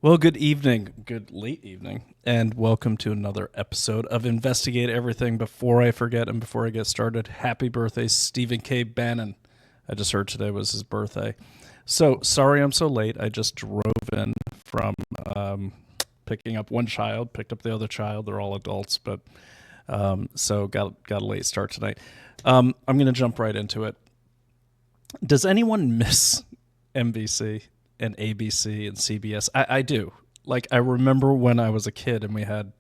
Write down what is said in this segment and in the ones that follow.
Well, good evening, good late evening, and welcome to another episode of Investigate Everything. Before I forget and before I get started, happy birthday, Stephen K. Bannon. I just heard today was his birthday. So, sorry I'm so late. I just drove in from picking up one child, picked up the other child. They're all adults, but so got a late start tonight. I'm going to jump right into it. Does anyone miss NBC and ABC and CBS? I do. Like, I remember when I was a kid and we had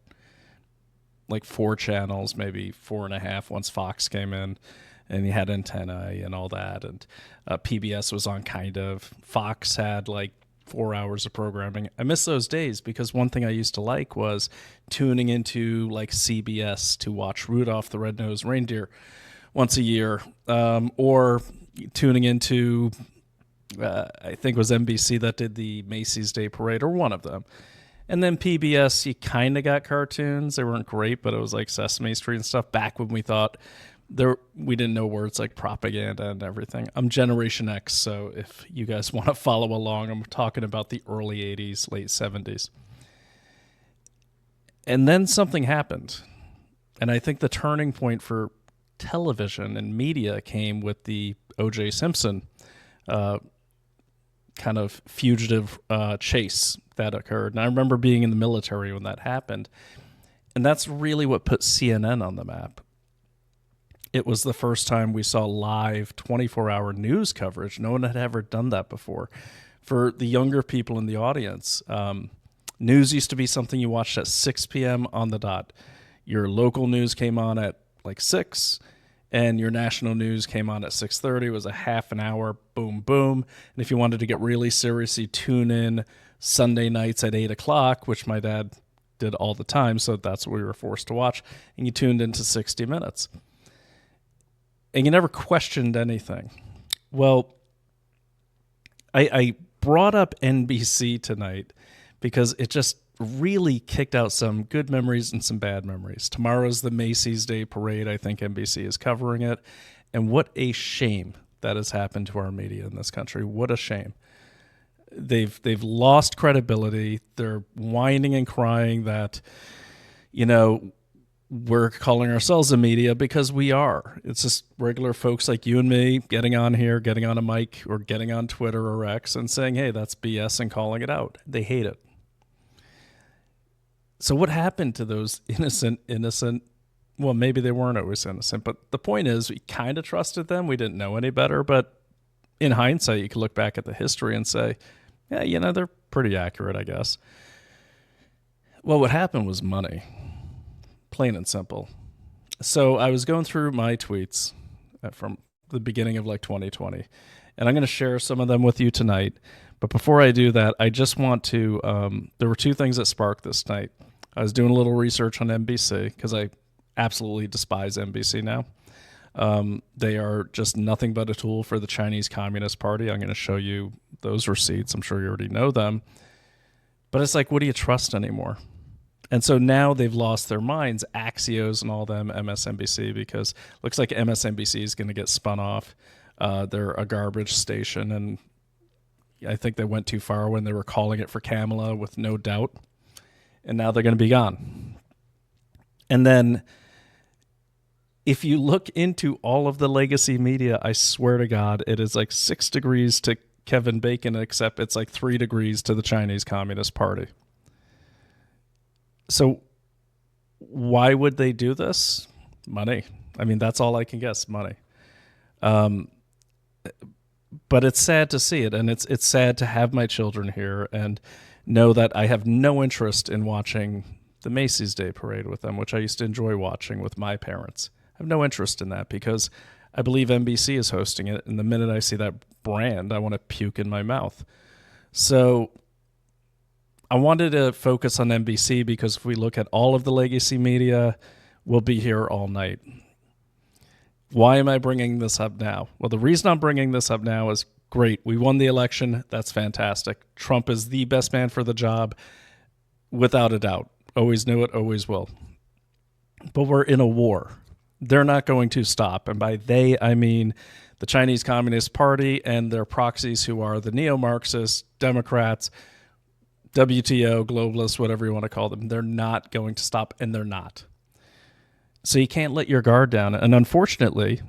like four channels, maybe four and a half once Fox came in, and you had antennae and all that. And PBS was on kind of. Fox had like 4 hours of programming. I miss those days because one thing I used to like was tuning into like CBS to watch Rudolph the Red-Nosed Reindeer once a year, or tuning into I think it was NBC that did the Macy's Day Parade, or one of them. And then PBS, you kind of got cartoons. They weren't great, but it was like Sesame Street and stuff back when we thought we didn't know words like propaganda and everything. I'm Generation X, so if you guys want to follow along, I'm talking about the early 80s, late 70s. And then something happened. And I think the turning point for television and media came with the O.J. Simpson kind of fugitive chase that occurred. And I remember being in the military when that happened. And that's really what put CNN on the map. It was the first time we saw live 24-hour news coverage. No one had ever done that before. For the younger people in the audience, news used to be something you watched at 6 p.m. on the dot. Your local news came on at like 6, and your national news came on at 6:30. It was a half an hour, boom, boom. And if you wanted to get really serious, you tune in Sunday nights at 8 o'clock, which my dad did all the time, so that's what we were forced to watch. And you tuned into 60 Minutes. And you never questioned anything. Well, I brought up NBC tonight because it just really kicked out some good memories and some bad memories. Tomorrow's the Macy's Day Parade. I think NBC is covering it. And what a shame that has happened to our media in this country. What a shame. They've lost credibility. They're whining and crying that, we're calling ourselves a media because we are. It's just regular folks like you and me getting on here, getting on a mic, or getting on Twitter or X and saying, hey, that's BS, and calling it out. They hate it. So what happened to those innocent, well, maybe they weren't always innocent, but the point is we kind of trusted them. We didn't know any better, but in hindsight, you could look back at the history and say, yeah, they're pretty accurate, I guess. Well, what happened was money. Plain and simple. So I was going through my tweets from the beginning of like 2020, and I'm going to share some of them with you tonight. But before I do that, I just want to, there were two things that sparked this night. I was doing a little research on NBC because I absolutely despise NBC now. They are just nothing but a tool for the Chinese Communist Party. I'm going to show you those receipts. I'm sure you already know them. But it's like, what do you trust anymore? And so now they've lost their minds, Axios and all them, MSNBC, because it looks like MSNBC is going to get spun off. They're a garbage station, and I think they went too far when they were calling it for Kamala with no doubt. And now they're going to be gone. And then if you look into all of the legacy media, I swear to God, it is like 6 degrees to Kevin Bacon, except it's like 3 degrees to the Chinese Communist Party. So why would they do this? Money. I mean, that's all I can guess, money. But it's sad to see it, and it's sad to have my children here and know that I have no interest in watching the Macy's Day Parade with them, which I used to enjoy watching with my parents. I have no interest in that because I believe NBC is hosting it, and the minute I see that brand, I want to puke in my mouth. So I wanted to focus on NBC because if we look at all of the legacy media, we'll be here all night. Why am I bringing this up now? Well, the reason I'm bringing this up now is great. We won the election. That's fantastic. Trump is the best man for the job, without a doubt. Always knew it, always will. But we're in a war. They're not going to stop. And by they, I mean the Chinese Communist Party and their proxies who are the neo-Marxists, Democrats, WTO, globalists, whatever you want to call them, they're not going to stop, and they're not. So you can't let your guard down. And unfortunately,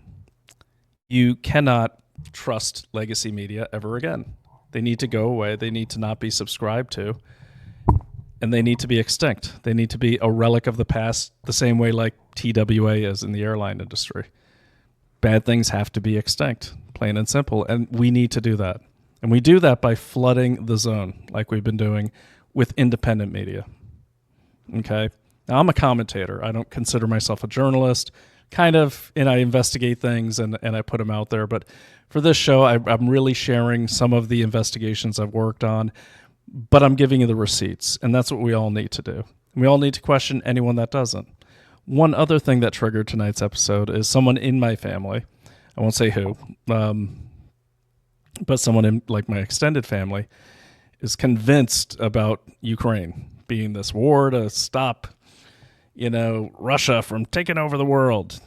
you cannot trust legacy media ever again. They need to go away. They need to not be subscribed to. And they need to be extinct. They need to be a relic of the past, the same way like TWA is in the airline industry. Bad things have to be extinct, plain and simple. And we need to do that. And we do that by flooding the zone, like we've been doing with independent media. Okay? Now, I'm a commentator. I don't consider myself a journalist. Kind of, and I investigate things and I put them out there. But for this show, I'm really sharing some of the investigations I've worked on, but I'm giving you the receipts, and that's what we all need to do. We all need to question anyone that doesn't. One other thing that triggered tonight's episode is someone in my family. I won't say who, but someone in like my extended family is convinced about Ukraine being this war to stop, Russia from taking over the world.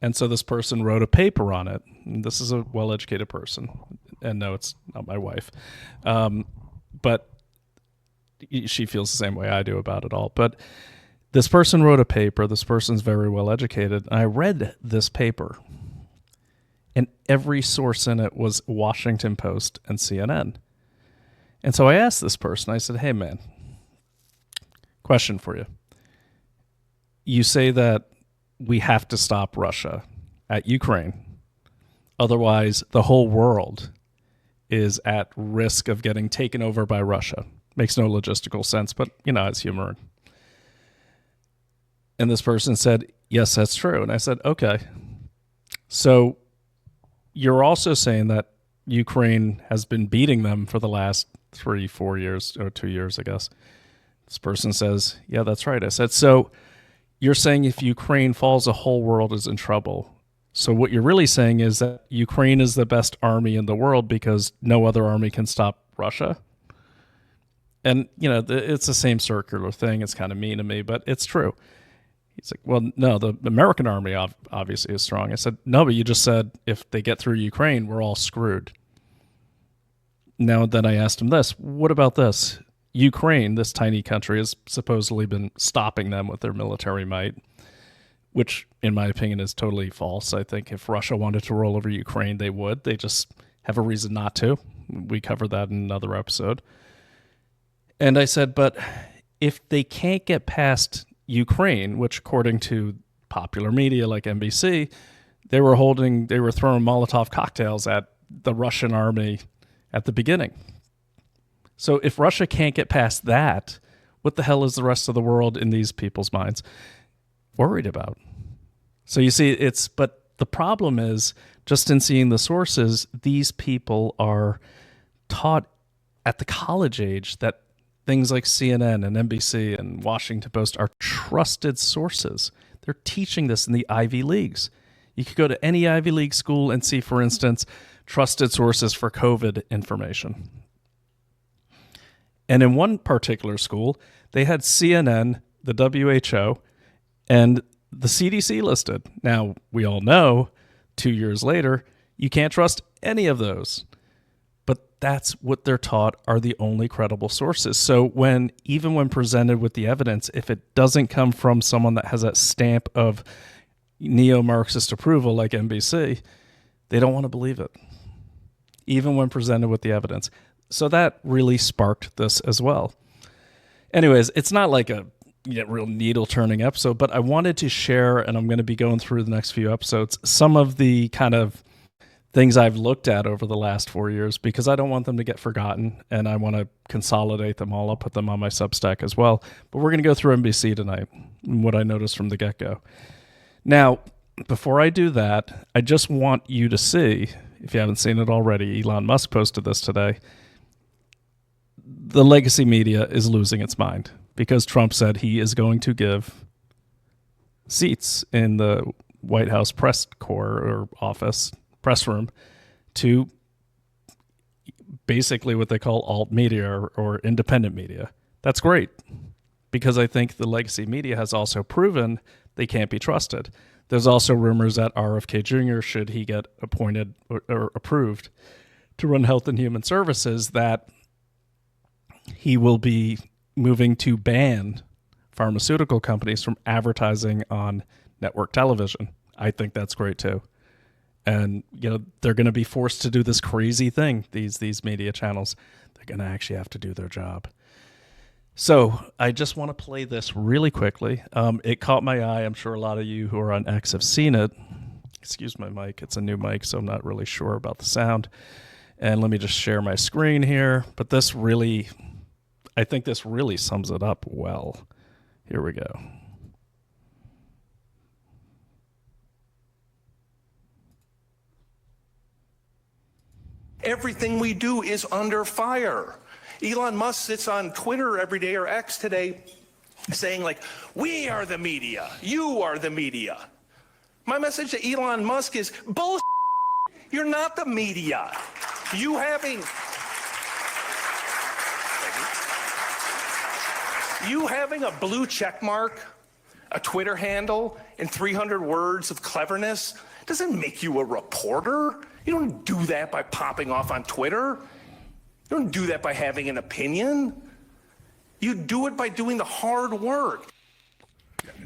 And so this person wrote a paper on it. And this is a well-educated person. And no, it's not my wife. But she feels the same way I do about it all. But this person wrote a paper. This person's very well-educated. And I read this paper. And every source in it was Washington Post and CNN. And so I asked this person, I said, hey, man, question for you. You say that we have to stop Russia at Ukraine. Otherwise, the whole world is at risk of getting taken over by Russia. Makes no logistical sense, but, it's humor. And this person said, yes, that's true. And I said, okay. So you're also saying that Ukraine has been beating them for the last 3-4 years, or 2 years, I guess. This person says, yeah, that's right. I said, so you're saying if Ukraine falls, the whole world is in trouble. So what you're really saying is that Ukraine is the best army in the world because no other army can stop Russia. And, it's the same circular thing. It's kind of mean to me, but it's true. He's like, well, no, the American army obviously is strong. I said, no, but you just said if they get through Ukraine, we're all screwed. Now, then I asked him this. What about this? Ukraine, this tiny country, has supposedly been stopping them with their military might, which, in my opinion, is totally false. I think if Russia wanted to roll over Ukraine, they would. They just have a reason not to. We covered that in another episode. And I said, but if they can't get past Ukraine, which according to popular media like NBC, they were throwing Molotov cocktails at the Russian army at the beginning. So if Russia can't get past that, what the hell is the rest of the world in these people's minds worried about? So you see, but the problem is, just in seeing the sources, these people are taught at the college age that things like CNN and NBC and Washington Post are trusted sources. They're teaching this in the Ivy Leagues. You could go to any Ivy League school and see, for instance, trusted sources for COVID information. And in one particular school, they had CNN, the WHO, and the CDC listed. Now, we all know 2 years later, you can't trust any of those. But that's what they're taught are the only credible sources. So even when presented with the evidence, if it doesn't come from someone that has a stamp of neo-Marxist approval like NBC, they don't want to believe it, even when presented with the evidence. So that really sparked this as well. Anyways, it's not like a real needle-turning episode, but I wanted to share, and I'm going to be going through the next few episodes, some of the kind of things I've looked at over the last 4 years, because I don't want them to get forgotten, and I want to consolidate them all. I'll put them on my Substack as well. But we're going to go through NBC tonight, and what I noticed from the get-go. Now, before I do that, I just want you to see, if you haven't seen it already, Elon Musk posted this today, the legacy media is losing its mind because Trump said he is going to give seats in the White House press corps or office, press room, to basically what they call alt media or independent media. That's great because I think the legacy media has also proven they can't be trusted. There's also rumors that RFK Jr., should he get appointed or approved to run Health and Human Services, that he will be moving to ban pharmaceutical companies from advertising on network television. I think that's great too. And they're going to be forced to do this crazy thing. These media channels, they're going to actually have to do their job. So I just want to play this really quickly. It caught my eye. I'm sure a lot of you who are on X have seen it. Excuse my mic. It's a new mic, so I'm not really sure about the sound. And let me just share my screen here. But I think this really sums it up well. Here we go. Everything we do is under fire. Elon Musk sits on Twitter every day, or X today, saying we are the media, you are the media. My message to Elon Musk is bullshit. You're not the media. You having a blue check mark, a Twitter handle, and 300 words of cleverness doesn't make you a reporter. You don't do that by popping off on Twitter. You don't do that by having an opinion. You do it by doing the hard work.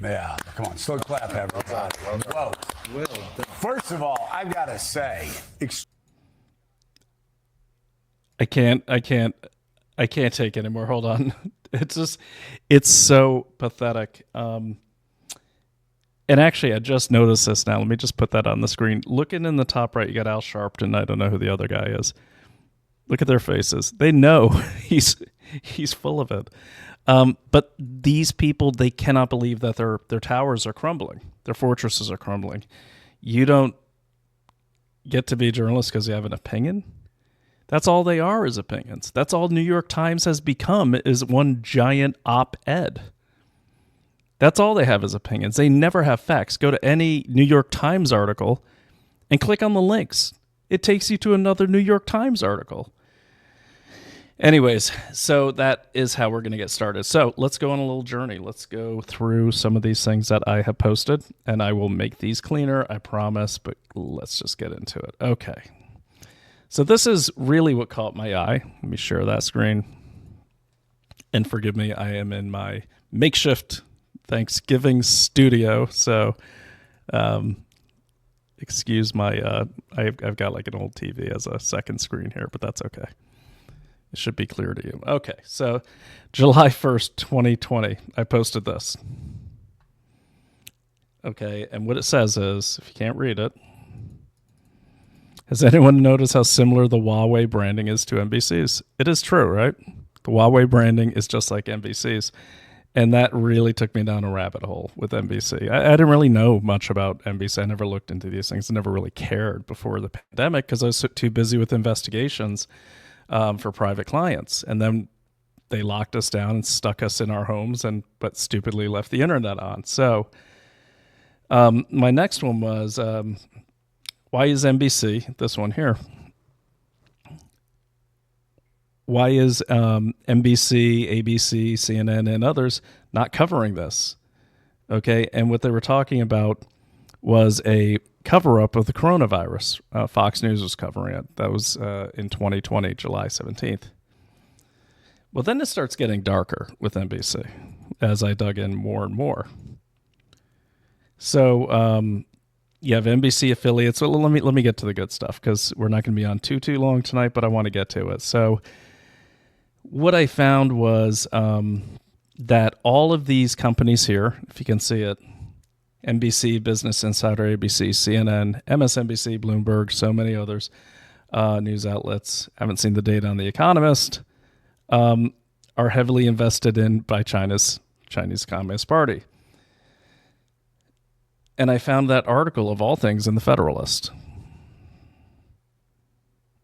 Yeah, come on, slow clap, everybody. Whoa. First of all, I've got to say, I can't take anymore. Hold on. It's so pathetic. And actually, I just noticed this now. Let me just put that on the screen. Looking in the top right, you got Al Sharpton. I don't know who the other guy is. Look at their faces. They know he's full of it. But these people, they cannot believe that their towers are crumbling. Their fortresses are crumbling. You don't get to be a journalist because you have an opinion. That's all they are, is opinions. That's all New York Times has become, is one giant op-ed. That's all they have is opinions. They never have facts. Go to any New York Times article and click on the links. It takes you to another New York Times article. Anyways, so that is how we're going to get started. So let's go on a little journey. Let's go through some of these things that I have posted, and I will make these cleaner, I promise, but let's just get into it. Okay. So this is really what caught my eye. Let me share that screen. And forgive me, I am in my makeshift Thanksgiving studio. So excuse my, I've got like an old TV as a second screen here, but that's okay. It should be clear to you. Okay, so July 1st, 2020, I posted this. Okay, and what it says is, if you can't read it, has anyone noticed how similar the Huawei branding is to NBC's? It is true, right? The Huawei branding is just like NBC's. And that really took me down a rabbit hole with NBC. I didn't really know much about NBC. I never looked into these things. I never really cared before the pandemic because I was too busy with investigations for private clients. And then they locked us down and stuck us in our homes, but stupidly left the internet on. So my next one was, why is NBC, this one here, why is NBC, ABC, CNN, and others not covering this? Okay, and what they were talking about was a cover-up of the coronavirus. Fox News was covering it. That was in 2020, July 17th. Well, then it starts getting darker with NBC as I dug in more and more. So you have NBC affiliates. So let me get to the good stuff because we're not going to be on too long tonight, but I want to get to it. So what I found was that all of these companies here, if you can see it, NBC, Business Insider, ABC, CNN, MSNBC, Bloomberg, so many others, news outlets, haven't seen the data on The Economist, are heavily invested in by Chinese Communist Party. And I found that article, of all things, in the Federalist.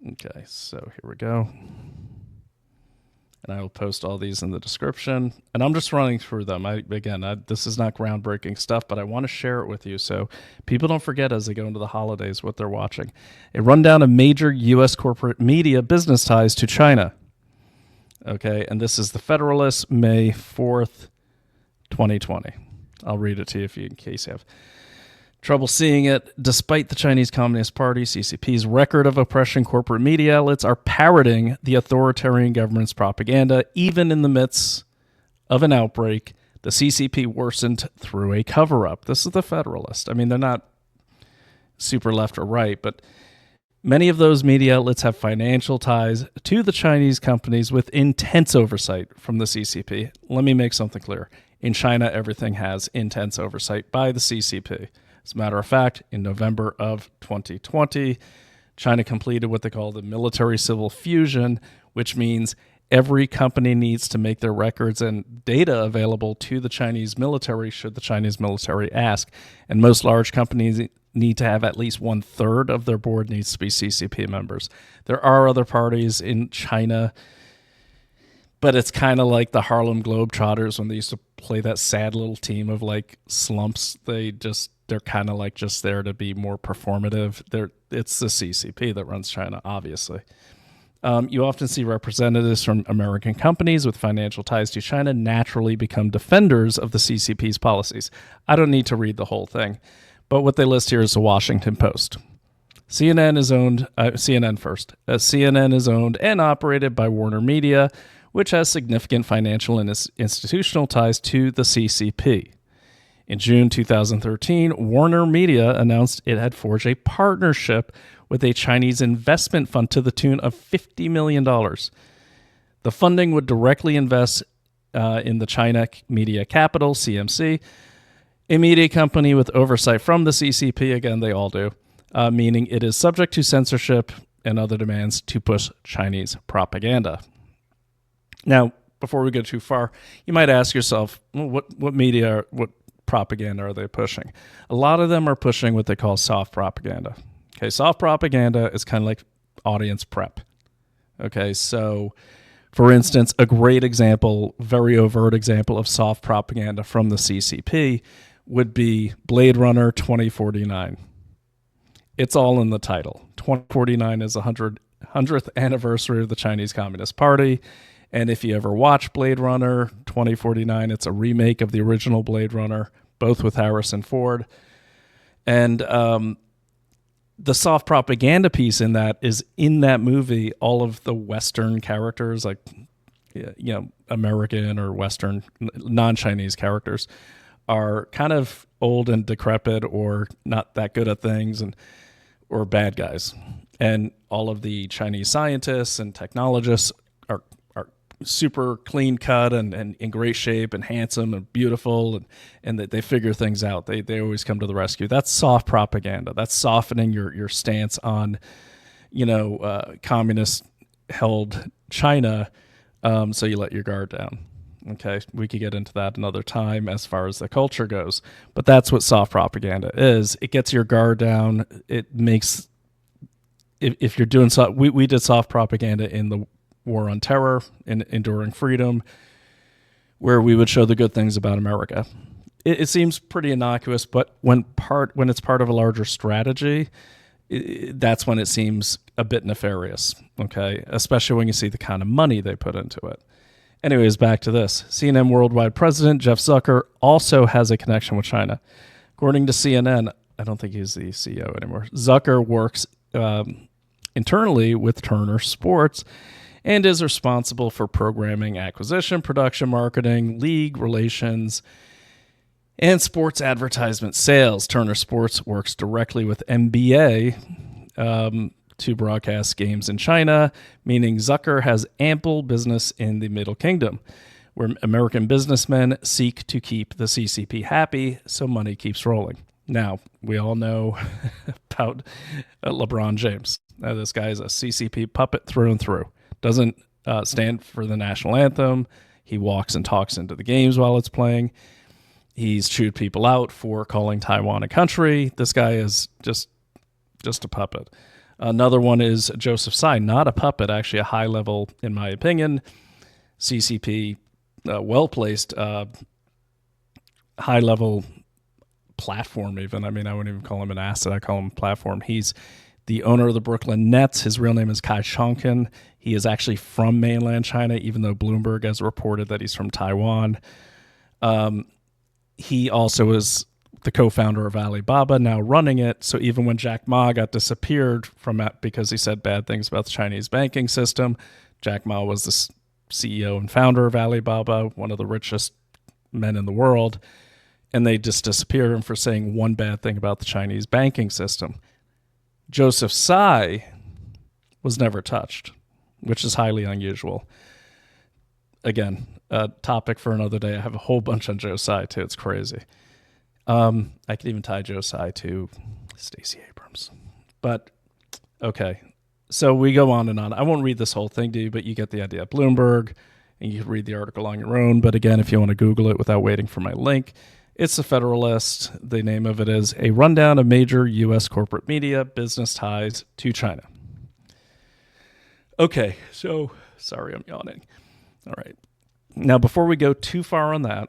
Okay, so here we go. And I will post all these in the description. And I'm just running through them. This is not groundbreaking stuff, but I want to share it with you so people don't forget as they go into the holidays what they're watching. A rundown of major U.S. corporate media business ties to China. Okay, and this is the Federalist, May 4th, 2020. I'll read it to you in case you have Trouble seeing it. Despite the Chinese Communist Party, CCP's record of oppression, corporate media outlets are parroting the authoritarian government's propaganda. Even in the midst of an outbreak, the CCP worsened through a cover-up. This is the Federalist. I mean, they're not super left or right, but many of those media outlets have financial ties to the Chinese companies with intense oversight from the CCP. Let me make something clear. In China, everything has intense oversight by the CCP. As a matter of fact, in November of 2020, China completed what they call the military-civil fusion, which means every company needs to make their records and data available to the Chinese military should the Chinese military ask. And most large companies need to have at least 1/3 of their board needs to be CCP members. There are other parties in China, but it's kind of like the Harlem Globetrotters when they used to play that sad little team of like slumps. They're kind of like just there to be more performative. It's the CCP that runs China, obviously. You often see representatives from American companies with financial ties to China naturally become defenders of the CCP's policies. I don't need to read the whole thing, but what they list here is the Washington Post. CNN is owned, CNN first. CNN is owned and operated by Warner Media, which has significant financial and institutional ties to the CCP. In June 2013, Warner Media announced it had forged a partnership with a Chinese investment fund to the tune of $50 million. The funding would directly invest in the China Media Capital, CMC, a media company with oversight from the CCP. Again, they all do, meaning it is subject to censorship and other demands to push Chinese propaganda. Now, before we go too far, you might ask yourself, well, what propaganda are they pushing? A lot of them are pushing what they call soft propaganda. Okay, soft propaganda is kind of like audience prep. Okay, so for instance, a great example, very overt example of soft propaganda from the CCP would be Blade Runner 2049. It's all in the title. 2049 is the 100th anniversary of the Chinese Communist Party. And if you ever watch Blade Runner 2049, it's a remake of the original Blade Runner, both with Harrison Ford. And the soft propaganda piece in that is in that movie, all of the Western characters, like, American or Western, non-Chinese characters, are kind of old and decrepit or not that good at things or bad guys. And all of the Chinese scientists and technologists are super clean cut and in great shape and handsome and beautiful and that they figure things out. They always come to the rescue. That's soft propaganda. That's softening your stance on, communist held China. So you let your guard down. Okay. We could get into that another time as far as the culture goes, but that's what soft propaganda is. It gets your guard down. It makes, if you're doing we did soft propaganda in the War on Terror and Enduring Freedom, where we would show the good things about America. It seems pretty innocuous, but when it's part of a larger strategy, that's when it seems a bit nefarious, okay? Especially when you see the kind of money they put into it. Anyways, back to this. CNN Worldwide President Jeff Zucker also has a connection with China. According to CNN, I don't think he's the CEO anymore, Zucker works internally with Turner Sports and is responsible for programming acquisition, production, marketing, league relations, and sports advertisement sales. Turner Sports works directly with NBA to broadcast games in China, meaning Zucker has ample business in the Middle Kingdom, where American businessmen seek to keep the CCP happy, so money keeps rolling. Now, we all know about LeBron James. This guy is a CCP puppet through and through. Doesn't stand for the national anthem. He walks and talks into the games while it's playing. He's chewed people out for calling Taiwan a country. This guy is just a puppet. Another one is Joseph Tsai, not a puppet, actually a high level, in my opinion, CCP, well-placed, high level platform even. I mean, I wouldn't even call him an asset. I call him a platform. He's the owner of the Brooklyn Nets. His real name is Kai Shonkin. He is actually from mainland China, even though Bloomberg has reported that he's from Taiwan. He also is the co-founder of Alibaba, now running it. So even when Jack Ma got disappeared from it because he said bad things about the Chinese banking system, Jack Ma was the CEO and founder of Alibaba, one of the richest men in the world, and they just disappeared him for saying one bad thing about the Chinese banking system. Joseph Tsai was never touched, which is highly unusual. Again, a topic for another day. I have a whole bunch on Joe Tsai too. It's crazy. I could even tie Joe Tsai to Stacey Abrams. But, okay. So we go on and on. I won't read this whole thing to you, but you get the idea. Bloomberg, and you can read the article on your own. But again, if you want to Google it without waiting for my link, it's the Federalist. The name of it is A Rundown of Major U.S. Corporate Media Business Ties to China. Okay, so sorry, I'm yawning. All right. Now, before we go too far on that,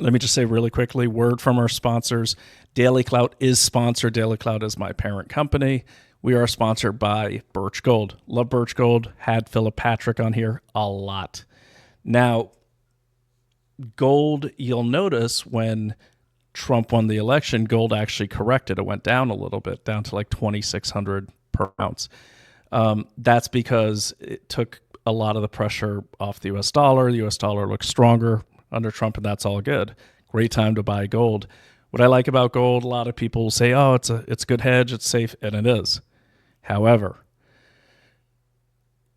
let me just say really quickly, word from our sponsors. Daily Clout is sponsored. Daily Clout is my parent company. We are sponsored by Birch Gold. Love Birch Gold. Had Philip Patrick on here a lot. Now, gold, you'll notice when Trump won the election, gold actually corrected. It went down a little bit, down to like 2,600 per ounce. That's because it took a lot of the pressure off the U.S. dollar. The U.S. dollar looks stronger under Trump, and that's all good. Great time to buy gold. What I like about gold, a lot of people will say, oh, it's a good hedge, it's safe, and it is. However,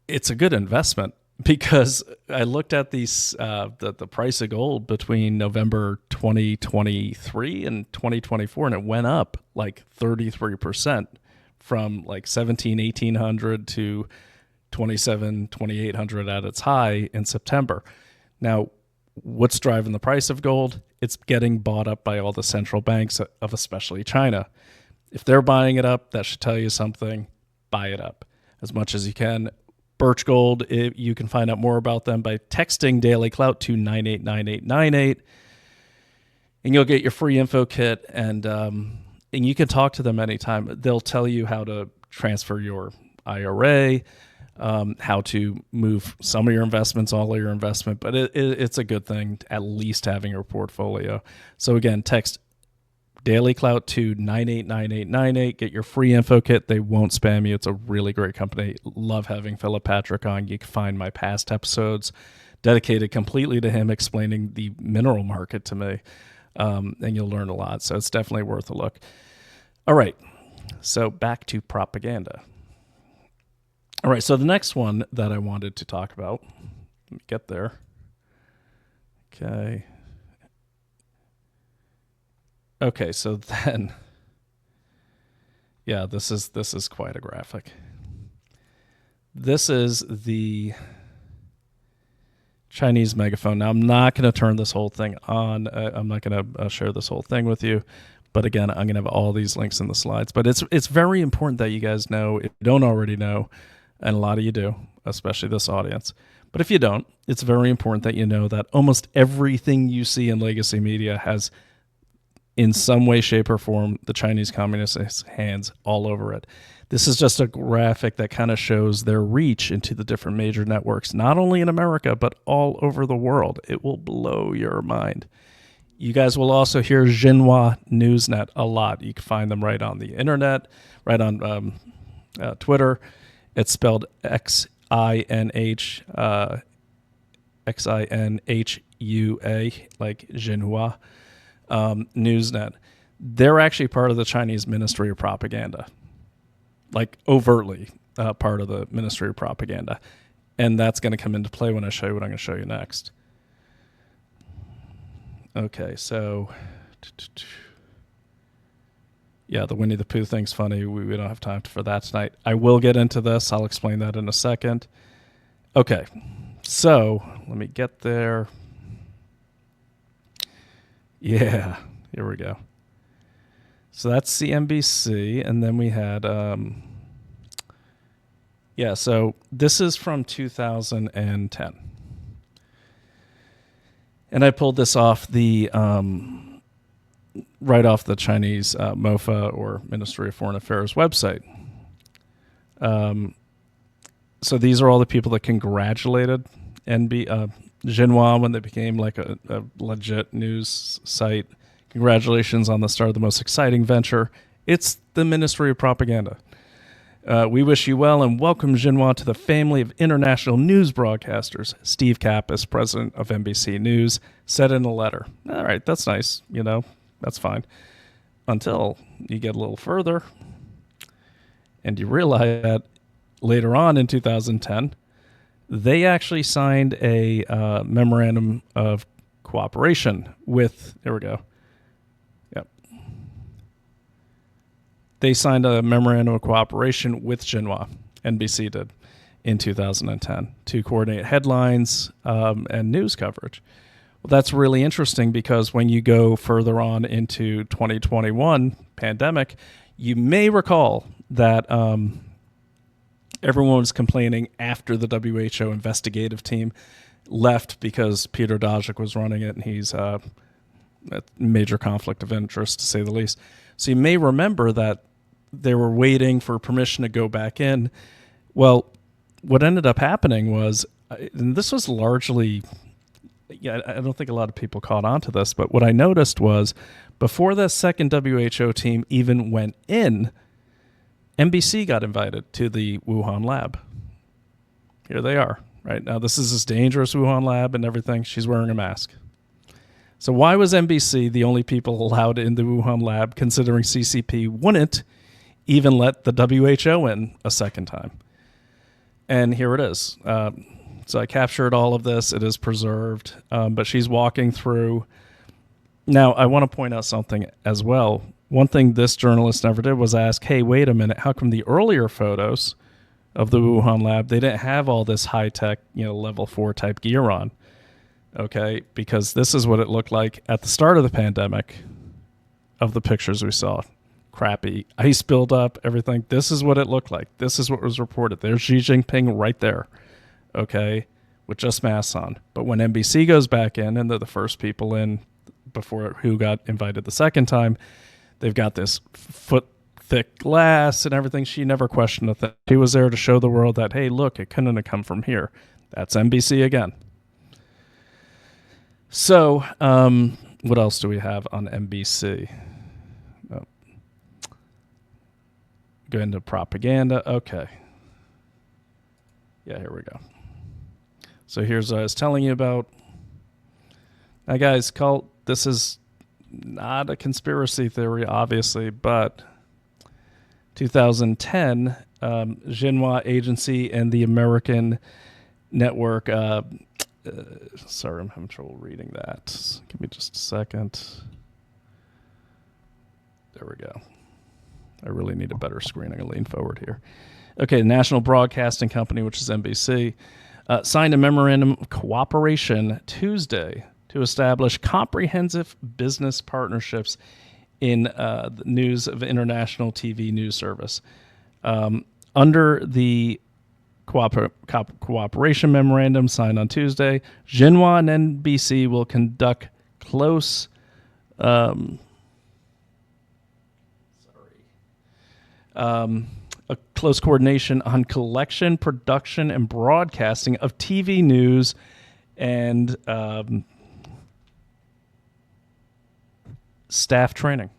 it's a good investment because I looked at these the price of gold between November 2023 and 2024, and it went up like 33% from like 1800 to 2800 at its high in September. Now, what's driving the price of gold? It's getting bought up by all the central banks of especially China. If they're buying it up, that should tell you something. Buy it up as much as you can. Birch Gold, you can find out more about them by texting Daily Clout to 989898, and you'll get your free info kit, and you can talk to them anytime. They'll tell you how to transfer your IRA, how to move some of your investments, all of your investment, but it's a good thing at least having your portfolio. So again, text Daily Clout to 989898, get your free info kit. They won't spam you. It's a really great company. Love having Philip Patrick on. You can find my past episodes dedicated completely to him explaining the mineral market to me, and you'll learn a lot. So it's definitely worth a look. All right, so back to propaganda. All right, so the next one that I wanted to talk about, let me get there. Okay, so then, yeah, this is quite a graphic. This is the Chinese megaphone. Now, I'm not going to turn this whole thing on. I'm not going to share this whole thing with you. But again, I'm going to have all these links in the slides. But it's very important that you guys know, if you don't already know, and a lot of you do, especially this audience. But if you don't, it's very important that you know that almost everything you see in legacy media has, in some way, shape, or form, the Chinese Communists' hands all over it. This is just a graphic that kind of shows their reach into the different major networks, not only in America, but all over the world. It will blow your mind. You guys will also hear Xinhua Newsnet a lot. You can find them right on the internet, right on Twitter. It's spelled Xinhua, like Xinhua Newsnet. They're actually part of the Chinese Ministry of Propaganda, like overtly part of the Ministry of Propaganda. And that's going to come into play when I show you what I'm going to show you next. Okay, so yeah, the Winnie the Pooh thing's funny. We don't have time for that tonight. I will get into this. I'll explain that in a second. Okay, so let me get there. Yeah, here we go. So that's CNBC, and then we had, yeah, so this is from 2010. And I pulled this off the right off the Chinese MOFA, or Ministry of Foreign Affairs website. So these are all the people that congratulated Xinhua when they became like a legit news site, Congratulations on the start of the most exciting venture. It's the Ministry of Propaganda. We wish you well and welcome Xinhua to the family of international news broadcasters. Steve Kappas, president of NBC News, said in a letter. All right, that's nice. That's fine. Until you get a little further and you realize that later on in 2010, they actually signed a memorandum of cooperation with, there we go. Yep. They signed a memorandum of cooperation with Xinhua, NBC did, in 2010 to coordinate headlines and news coverage. Well, that's really interesting because when you go further on into 2021 pandemic, you may recall that everyone was complaining after the WHO investigative team left because Peter Daszak was running it, and he's a major conflict of interest, to say the least. So you may remember that they were waiting for permission to go back in. Well, what ended up happening was, and this was largely, I don't think a lot of people caught on to this, but what I noticed was before the second WHO team even went in, NBC got invited to the Wuhan lab. Here they are, right? Now, this is this dangerous Wuhan lab and everything. She's wearing a mask. So why was NBC the only people allowed in the Wuhan lab, considering CCP wouldn't even let the WHO in a second time? And here it is. So I captured all of this. It is preserved. But she's walking through. Now, I want to point out something as well. One thing this journalist never did was ask, hey, wait a minute, how come the earlier photos of the Wuhan lab, they didn't have all this high-tech, level 4 type gear on? Okay, because this is what it looked like at the start of the pandemic of the pictures we saw. Crappy ice buildup, everything. This is what it looked like. This is what was reported. There's Xi Jinping right there, okay, with just masks on. But when NBC goes back in, and they're the first people in before who got invited the second time, they've got this foot-thick glass and everything. She never questioned a thing. She was there to show the world that, hey, look, it couldn't have come from here. That's NBC again. So, what else do we have on NBC? Oh. Go into propaganda. Okay. Yeah, here we go. So here's what I was telling you about. Now, guys, this is not a conspiracy theory, obviously, but 2010, Xinhua Agency and the American network. Sorry, I'm having trouble reading that. Give me just a second. There we go. I really need a better screen. I'm going to lean forward here. Okay, the National Broadcasting Company, which is NBC, signed a memorandum of cooperation Tuesday to establish comprehensive business partnerships in the news of international TV news service. Under the cooperation memorandum signed on Tuesday, Xinhua and NBC will conduct close close coordination on collection, production, and broadcasting of TV news and staff training.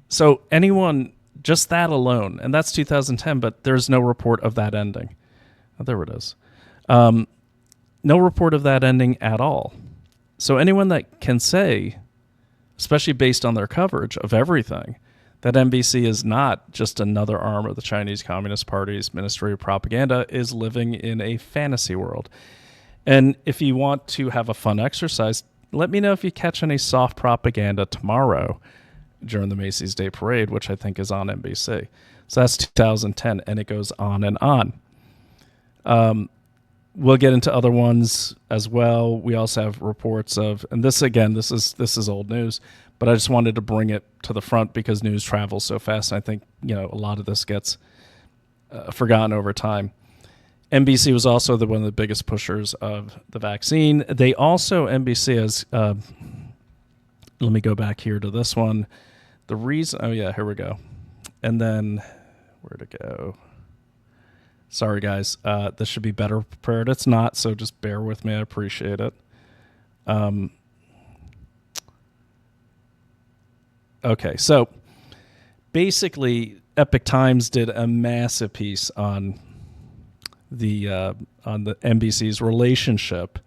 So anyone, just that alone, and that's 2010, but there's no report of that ending. Oh, there it is. No report of that ending at all. So anyone that can say, especially based on their coverage of everything, that NBC is not just another arm of the Chinese Communist Party's Ministry of Propaganda is living in a fantasy world. And if you want to have a fun exercise, let me know if you catch any soft propaganda tomorrow during the Macy's Day Parade, which I think is on NBC. So that's 2010, and it goes on and on. We'll get into other ones as well. We also have reports of, and this again, this is old news, but I just wanted to bring it to the front because news travels so fast, and I think a lot of this gets forgotten over time. NBC was also one of the biggest pushers of the vaccine. They also, NBC has, let me go back here to this one. The reason, oh yeah, here we go. And then, where'd it go? Sorry, guys. This should be better prepared. It's not, so just bear with me. I appreciate it. Okay, so basically, Epoch Times did a massive piece on the NBC's relationship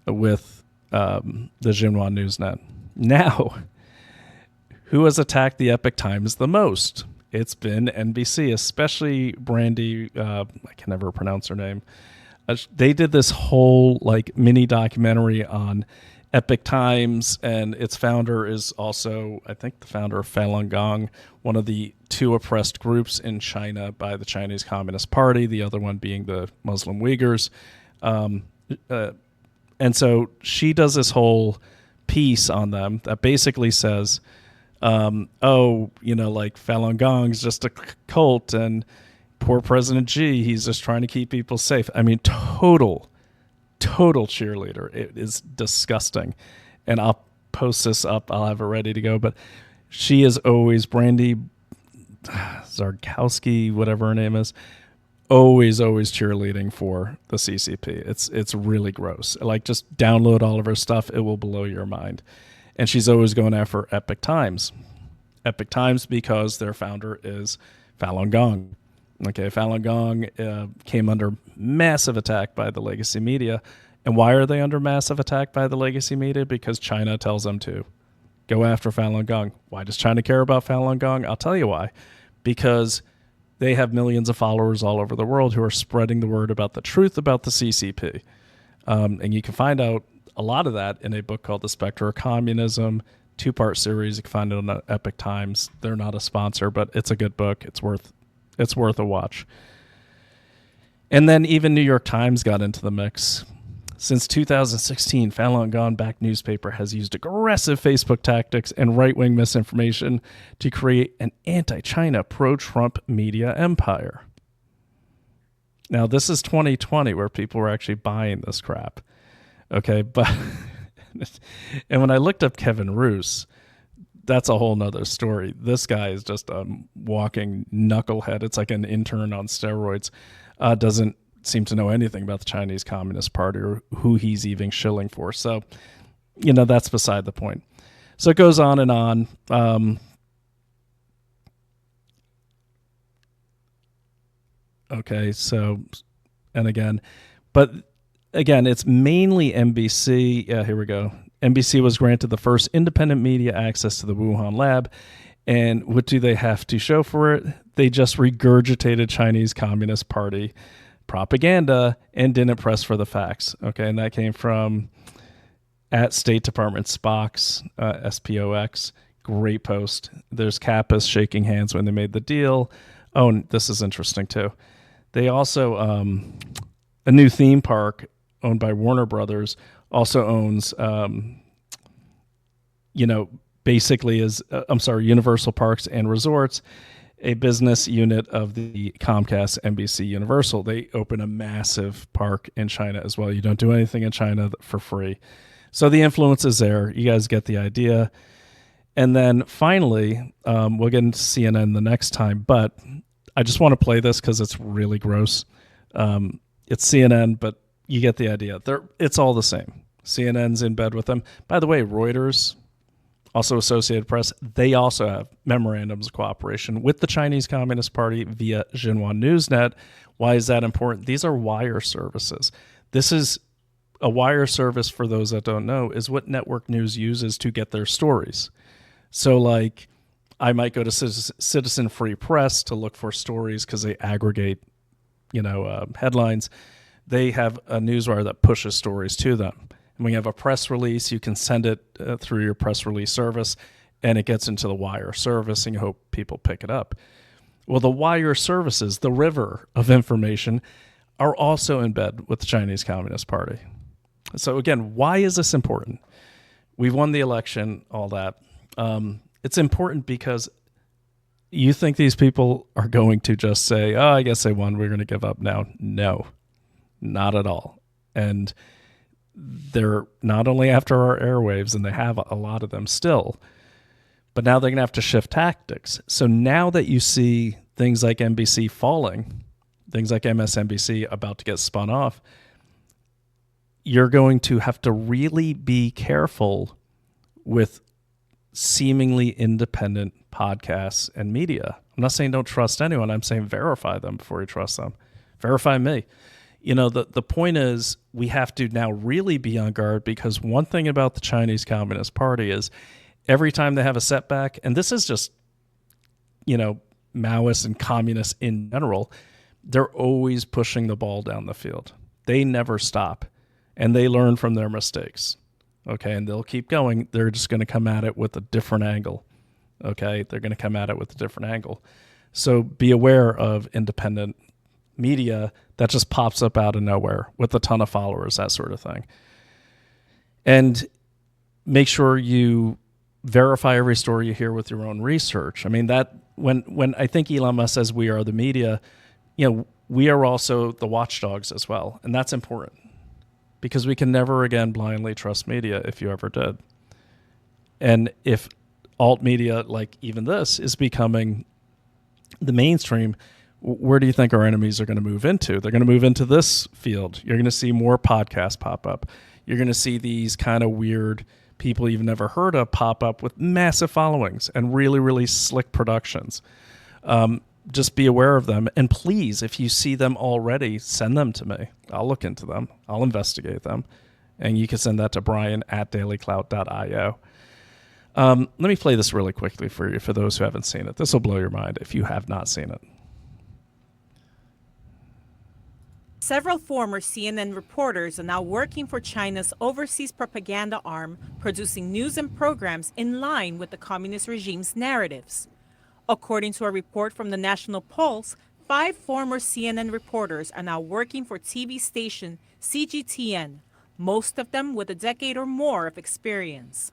with the Xinhua NewsNet. Now, who has attacked the Epoch Times the most? It's been NBC, especially Brandy. I can never pronounce her name. They did this whole like mini documentary on Epoch Times, and its founder is also, I think, the founder of Falun Gong, one of the two oppressed groups in China by the Chinese Communist Party, the other one being the Muslim Uyghurs. And so she does this whole piece on them that basically says, like Falun Gong's just a cult, and poor President Xi, he's just trying to keep people safe. I mean, total cheerleader. It is disgusting. And I'll post this up. I'll have it ready to go. But she is always, Brandy Zarkowski, whatever her name is, always cheerleading for the CCP. It's really gross. Like, just download all of her stuff. It will blow your mind. And she's always going after Epoch Times. Epoch Times because their founder is Falun Gong. Okay, Falun Gong came under massive attack by the legacy media. And why are they under massive attack by the legacy media? Because China tells them to go after Falun Gong. Why does China care about Falun Gong? I'll tell you why. Because they have millions of followers all over the world who are spreading the word about the truth about the CCP. And you can find out a lot of that in a book called The Spectre of Communism, 2-part series. You can find it on Epoch Times. They're not a sponsor, but it's a good book. It's worth a watch. And then even New York Times got into the mix. Since 2016, Falun Gong-backed newspaper has used aggressive Facebook tactics and right-wing misinformation to create an anti-China, pro-Trump media empire. Now, this is 2020 where people were actually buying this crap. Okay, but and when I looked up Kevin Roose, that's a whole nother story. This guy is just a walking knucklehead. It's like an intern on steroids. Doesn't seem to know anything about the Chinese Communist Party or who he's even shilling for. So, that's beside the point. So it goes on and on. Okay, so, and again, but again, it's mainly NBC. Yeah, here we go. NBC was granted the first independent media access to the Wuhan lab. And what do they have to show for it? They just regurgitated Chinese Communist Party propaganda and didn't press for the facts. Okay, and that came from at State Department Spox, SPOX. Great post. There's Kappas shaking hands when they made the deal. Oh, and this is interesting too. They also, a new theme park owned by Warner Brothers also owns, basically is, Universal Parks and Resorts, a business unit of the Comcast NBC Universal. They open a massive park in China as well. You don't do anything in China for free. So the influence is there. You guys get the idea. And then finally, we'll get into CNN the next time, but I just want to play this because it's really gross. It's CNN, but you get the idea. It's all the same. CNN's in bed with them. By the way, Reuters, also Associated Press, they also have memorandums of cooperation with the Chinese Communist Party via Xinhua NewsNet. Why is that important? These are wire services. This is a wire service, for those that don't know, is what network news uses to get their stories. So like I might go to Citizen Free Press to look for stories because they aggregate, headlines. They have a newswire that pushes stories to them. And when you have a press release, you can send it through your press release service, and it gets into the wire service, and you hope people pick it up. Well, the wire services, the river of information, are also in bed with the Chinese Communist Party. So again, why is this important? We've won the election, all that. It's important because you think these people are going to just say, oh, I guess they won, we're going to give up now. No, not at all. And they're not only after our airwaves, and they have a lot of them still, but now they're going to have to shift tactics. So now that you see things like NBC falling, things like MSNBC about to get spun off, you're going to have to really be careful with seemingly independent podcasts and media. I'm not saying don't trust anyone. I'm saying verify them before you trust them. Verify me. The point is we have to now really be on guard, because one thing about the Chinese Communist Party is every time they have a setback, and this is just, Maoists and communists in general, they're always pushing the ball down the field. They never stop, and they learn from their mistakes. Okay, and they'll keep going. They're just going to come at it with a different angle. Okay, they're going to come at it with a different angle. So be aware of independent media that just pops up out of nowhere with a ton of followers, that sort of thing. And make sure you verify every story you hear with your own research. I mean, that when I think Elon Musk says we are the media, we are also the watchdogs as well. And that's important, because we can never again blindly trust media if you ever did. And if alt media, like even this, is becoming the mainstream, where do you think our enemies are going to move into? They're going to move into this field. You're going to see more podcasts pop up. You're going to see these kind of weird people you've never heard of pop up with massive followings and really, really slick productions. Just be aware of them. And please, if you see them already, send them to me. I'll look into them. I'll investigate them. And you can send that to brian@dailyclout.io. Let me play this really quickly for you, for those who haven't seen it. This will blow your mind if you have not seen it. Several former CNN reporters are now working for China's overseas propaganda arm, producing news and programs in line with the communist regime's narratives. According to a report from the National Pulse, 5 former CNN reporters are now working for TV station CGTN, most of them with a decade or more of experience.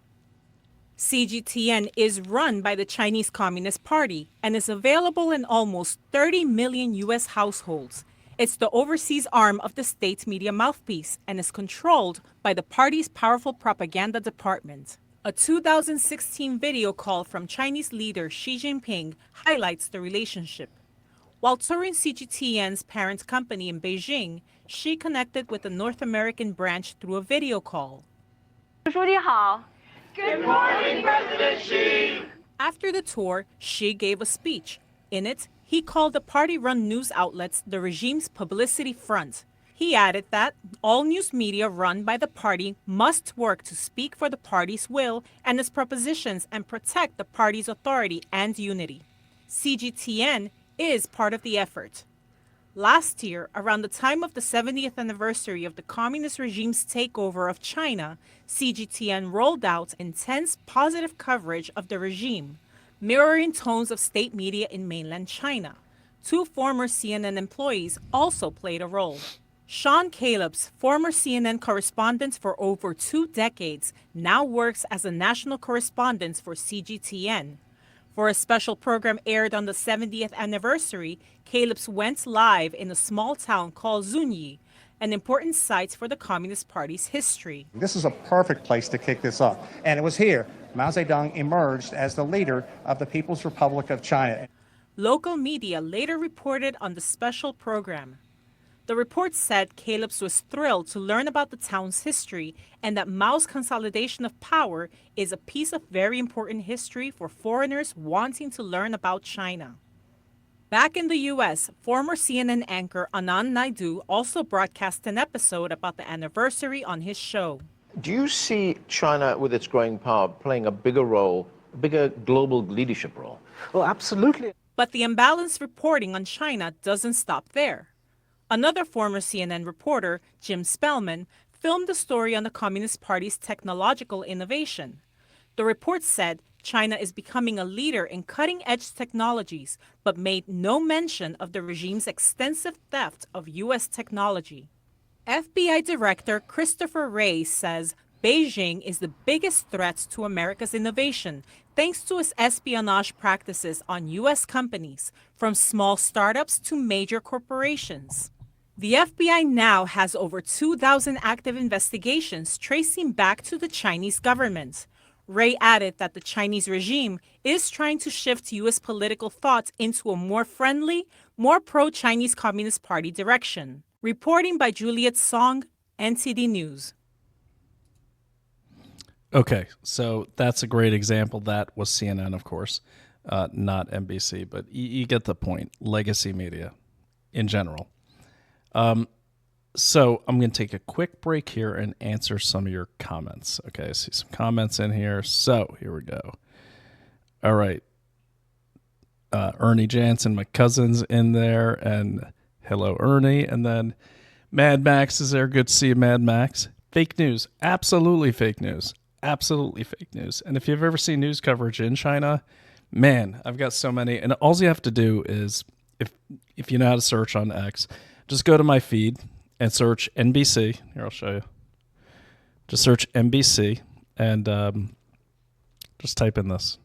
CGTN is run by the Chinese Communist Party and is available in almost 30 million U.S. households. It's the overseas arm of the state's media mouthpiece and is controlled by the party's powerful propaganda department. A 2016 video call from Chinese leader Xi Jinping highlights the relationship. While touring CGTN's parent company in Beijing, Xi connected with the North American branch through a video call. Good morning, President Xi. After the tour, Xi gave a speech. In it, he called the party-run news outlets the regime's publicity front. He added that all news media run by the party must work to speak for the party's will and its propositions and protect the party's authority and unity. CGTN is part of the effort. Last year, around the time of the 70th anniversary of the communist regime's takeover of China, CGTN rolled out intense positive coverage of the regime, mirroring tones of state media in mainland China. 2 former CNN employees also played a role. Sean Caleb's, former CNN correspondent for over 2 decades, now works as a national correspondent for CGTN. For a special program aired on the 70th anniversary, Caleb's went live in a small town called Zunyi, an important site for the Communist Party's history. This is a perfect place to kick this off. And it was here Mao Zedong emerged as the leader of the People's Republic of China. Local media later reported on the special program. The report said Caleb's was thrilled to learn about the town's history and that Mao's consolidation of power is a piece of very important history for foreigners wanting to learn about China. Back in the U.S., former CNN anchor Anand Naidu also broadcast an episode about the anniversary on his show. Do you see China, with its growing power, playing a bigger role, a bigger global leadership role? Well, absolutely. But the imbalanced reporting on China doesn't stop there. Another former CNN reporter, Jim Spellman, filmed the story on the Communist Party's technological innovation. The report said China is becoming a leader in cutting-edge technologies, but made no mention of the regime's extensive theft of U.S. technology. FBI Director Christopher Wray says Beijing is the biggest threat to America's innovation, thanks to its espionage practices on U.S. companies, from small startups to major corporations. The FBI now has over 2,000 active investigations tracing back to the Chinese government. Wray added that the Chinese regime is trying to shift U.S. political thought into a more friendly, more pro-Chinese Communist Party direction. Reporting by Juliet Song, NTD News. Okay, so that's a great example. That was CNN, of course, not NBC, but you get the point. Legacy media in general. So I'm going to take a quick break here and answer some of your comments. Okay, I see some comments in here. So here we go. All right. Ernie Jansen, my cousin's in there, and hello, Ernie. And then Mad Max is there. Good to see you, Mad Max. Fake news. Absolutely fake news. Absolutely fake news. And if you've ever seen news coverage in China, man, I've got so many. And all you have to do is, if you know how to search on X, just go to my feed and search NBC. Here, I'll show you. Just search NBC and just type in this.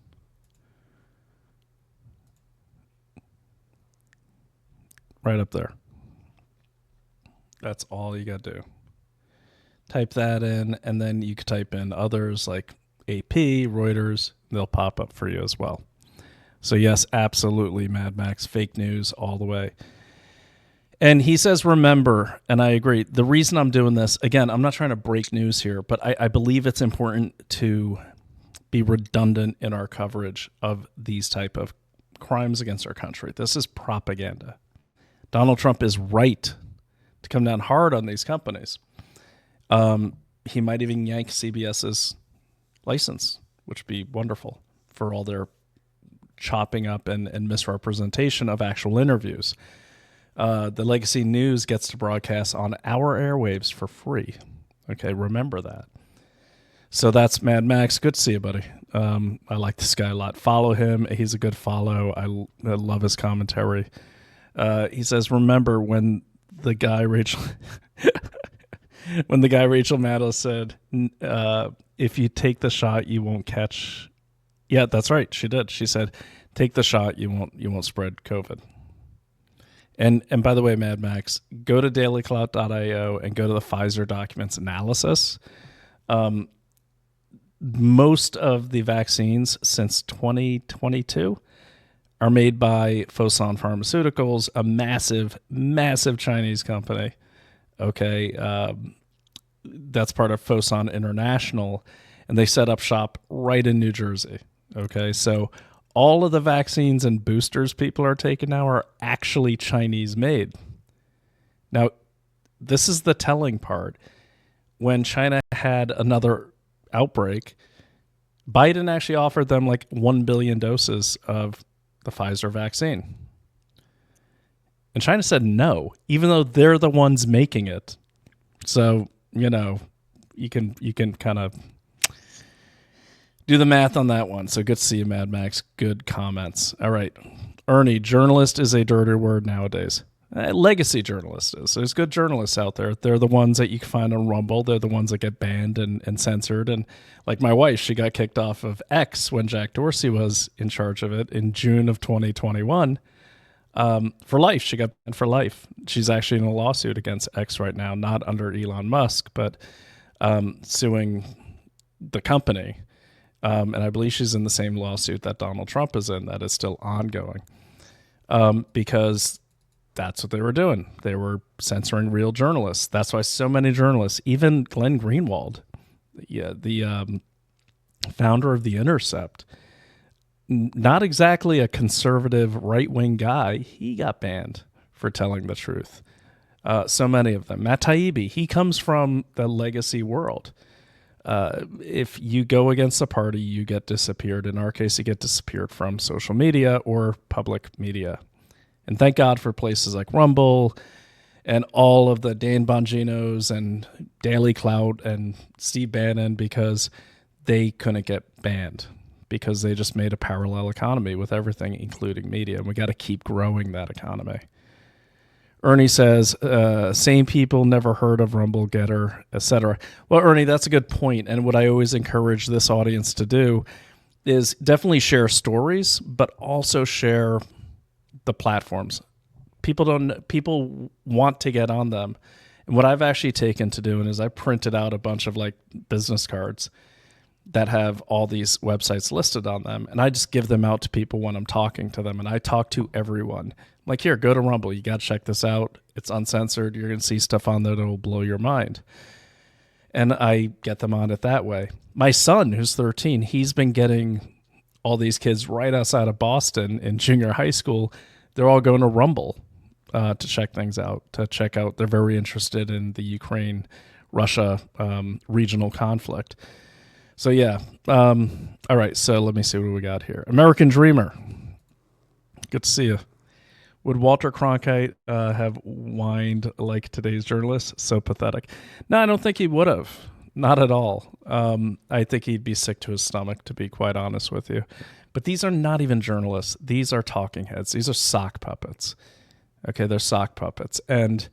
Right up there. That's all you got to do. Type that in, and then you could type in others like AP, Reuters. They'll pop up for you as well. So yes, absolutely, Mad Max, fake news all the way. And he says, remember, and I agree. The reason I'm doing this, again, I'm not trying to break news here, but I believe it's important to be redundant in our coverage of these type of crimes against our country. This is propaganda. Donald Trump is right to come down hard on these companies. He might even yank CBS's license, which would be wonderful for all their chopping up and misrepresentation of actual interviews. The Legacy News gets to broadcast on our airwaves for free. Okay, remember that. So that's Mad Max. Good to see you, buddy. I like this guy a lot. Follow him. He's a good follow. I love his commentary. He says, remember when the guy Rachel Maddow said, if you take the shot, you won't catch. Yeah, that's right. She did. She said, take the shot, you won't spread COVID. And by the way, Mad Max, go to dailyclout.io and go to the Pfizer documents analysis. Most of the vaccines since 2022 are made by Fosun Pharmaceuticals, a massive, massive Chinese company. Okay, that's part of Fosun International, and they set up shop right in New Jersey. Okay, so all of the vaccines and boosters people are taking now are actually Chinese made. Now, this is the telling part. When China had another outbreak, Biden actually offered them like 1 billion doses of the Pfizer vaccine. And China said no, even though they're the ones making it. So, you can kind of do the math on that one. So good to see you, Mad Max. Good comments. All right. Ernie, journalist is a dirty word nowadays. Legacy journalist is. There's good journalists out there. They're the ones that you can find on Rumble. They're the ones that get banned and censored. And like my wife, she got kicked off of X when Jack Dorsey was in charge of it in June of 2021 for life. She got banned for life. She's actually in a lawsuit against X right now, not under Elon Musk, but suing the company. And I believe she's in the same lawsuit that Donald Trump is in that is still ongoing because that's what they were doing. They were censoring real journalists. That's why so many journalists, even Glenn Greenwald, the founder of The Intercept, not exactly a conservative right-wing guy, he got banned for telling the truth. So many of them. Matt Taibbi, he comes from the legacy world. If you go against the party, you get disappeared. In our case, you get disappeared from social media or public media. And thank God for places like Rumble and all of the Dan Bongino's and Daily Clout and Steve Bannon, because they couldn't get banned because they just made a parallel economy with everything, including media. And we got to keep growing that economy. Ernie says, same people, never heard of Rumble, Getter, etc. Well, Ernie, that's a good point. And what I always encourage this audience to do is definitely share stories, but also share the platforms. People want to get on them. And what I've actually taken to doing is I printed out a bunch of like business cards that have all these websites listed on them. And I just give them out to people when I'm talking to them. And I talk to everyone. I'm like, here, go to Rumble. You got to check this out. It's uncensored. You're going to see stuff on there that will blow your mind. and I get them on it that way. My son, who's 13, he's been getting all these kids right outside of Boston in junior high school. They're all going to Rumble to check things out, They're very interested in the Ukraine-Russia regional conflict. So, yeah. All right, so let me see what we got here. American Dreamer. Good to see you. Would Walter Cronkite have whined like today's journalists? So pathetic. No, I don't think he would have. Not at all. I think he'd be sick to his stomach, to be quite honest with you. But these are not even journalists. These are talking heads. These are sock puppets. Okay, they're sock puppets. And,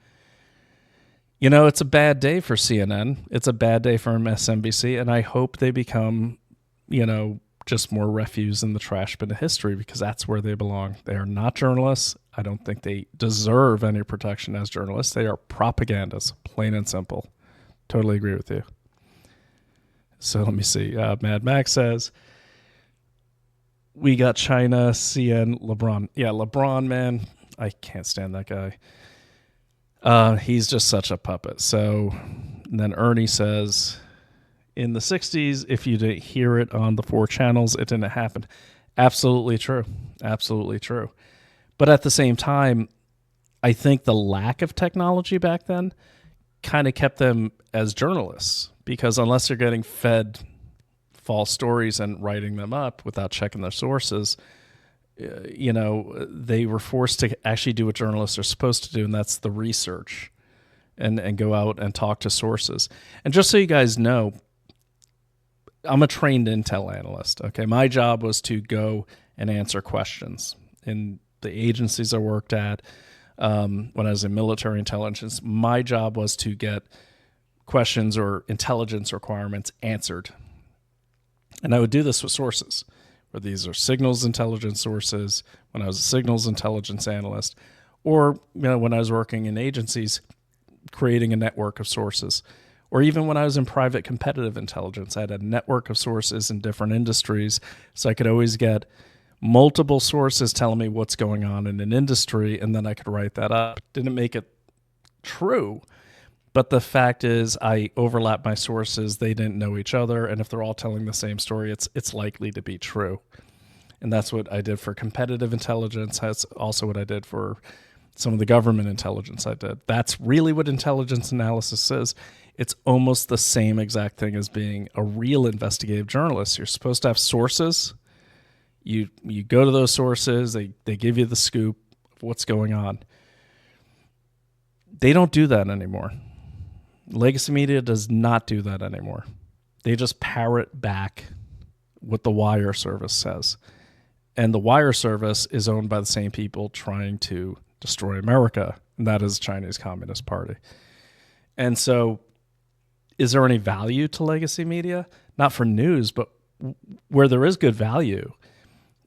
it's a bad day for CNN. It's a bad day for MSNBC. And I hope they become, just more refuse in the trash bin of history, because that's where they belong. They are not journalists. I don't think they deserve any protection as journalists. They are propagandists, plain and simple. Totally agree with you. So let me see. Mad Max says, we got China, CN, LeBron. Yeah, LeBron, man, I can't stand that guy. He's just such a puppet. So and then Ernie says, in the 60s, if you didn't hear it on the 4 channels, it didn't happen. Absolutely true. Absolutely true. But at the same time, I think the lack of technology back then kind of kept them as journalists, because unless they're getting fed false stories and writing them up without checking their sources, they were forced to actually do what journalists are supposed to do, and that's the research and go out and talk to sources. And just so you guys know, I'm a trained intel analyst. Okay, my job was to go and answer questions in the agencies I worked at. When I was in military intelligence, my job was to get questions or intelligence requirements answered. And I would do this with sources, where these are signals intelligence sources when I was a signals intelligence analyst, or when I was working in agencies, creating a network of sources. Or even when I was in private competitive intelligence, I had a network of sources in different industries, so I could always get multiple sources telling me what's going on in an industry, and then I could write that up. Didn't make it true, but the fact is I overlap my sources. They didn't know each other, and if they're all telling the same story, it's likely to be true. And that's what I did for competitive intelligence. That's also what I did for some of the government intelligence I did. That's really what intelligence analysis is. It's almost the same exact thing as being a real investigative journalist. You're supposed to have sources. You go to those sources. They give you the scoop of what's going on. They don't do that anymore. Legacy media does not do that anymore. They just parrot back what the wire service says. And the wire service is owned by the same people trying to destroy America, and that is Chinese Communist Party. And so is there any value to legacy media? Not for news, but where there is good value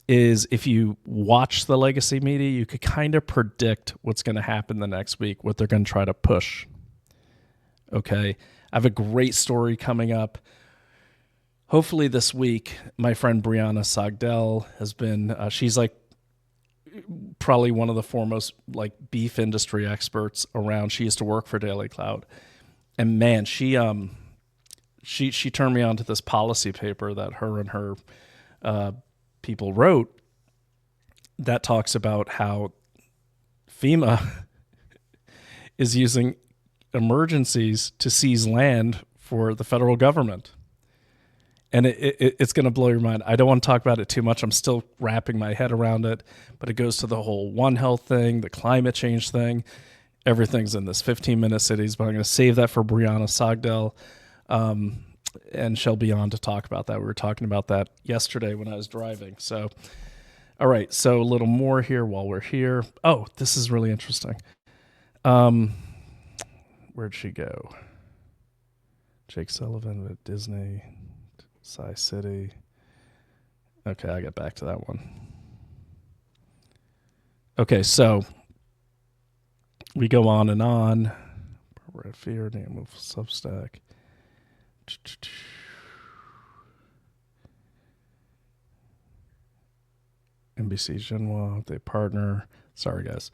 is if you watch the legacy media, you could kind of predict what's going to happen the next week, what they're going to try to push. Okay, I have a great story coming up. Hopefully this week, my friend Brianna Sogdell has been, she's like probably one of the foremost like beef industry experts around. She used to work for Daily Cloud. And man, she turned me on to this policy paper that her and her people wrote that talks about how FEMA is using emergencies to seize land for the federal government. And it's going to blow your mind. I don't want to talk about it too much. I'm still wrapping my head around it, but it goes to the whole One Health thing, the climate change thing. Everything's in this 15-minute cities, but I'm going to save that for Brianna Sogdell, and she'll be on to talk about that. We were talking about that yesterday when I was driving. So, all right, so a little more here while we're here. Oh, this is really interesting. Where'd she go? Jake Sullivan at Disney, Cy City. Okay, I get back to that one. Okay, so we go on and on. Barbara Fear, name of Substack. NBC Genoa, they partner. Sorry, guys.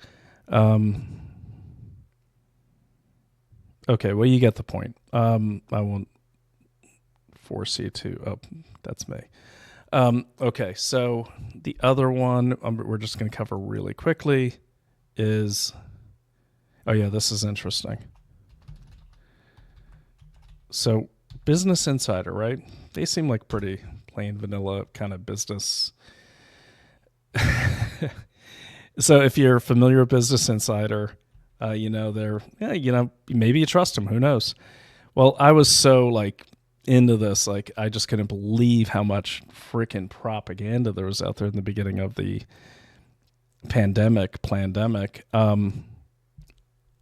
Okay, well, you get the point. I won't force you to. Oh, that's me. Okay, so the other one we're just going to cover really quickly is, oh yeah, this is interesting. So Business Insider, right? They seem like pretty plain vanilla kind of business. So if you're familiar with Business Insider, they're, maybe you trust them. Who knows? Well, I was so like into this, like I just couldn't believe how much freaking propaganda there was out there in the beginning of the pandemic.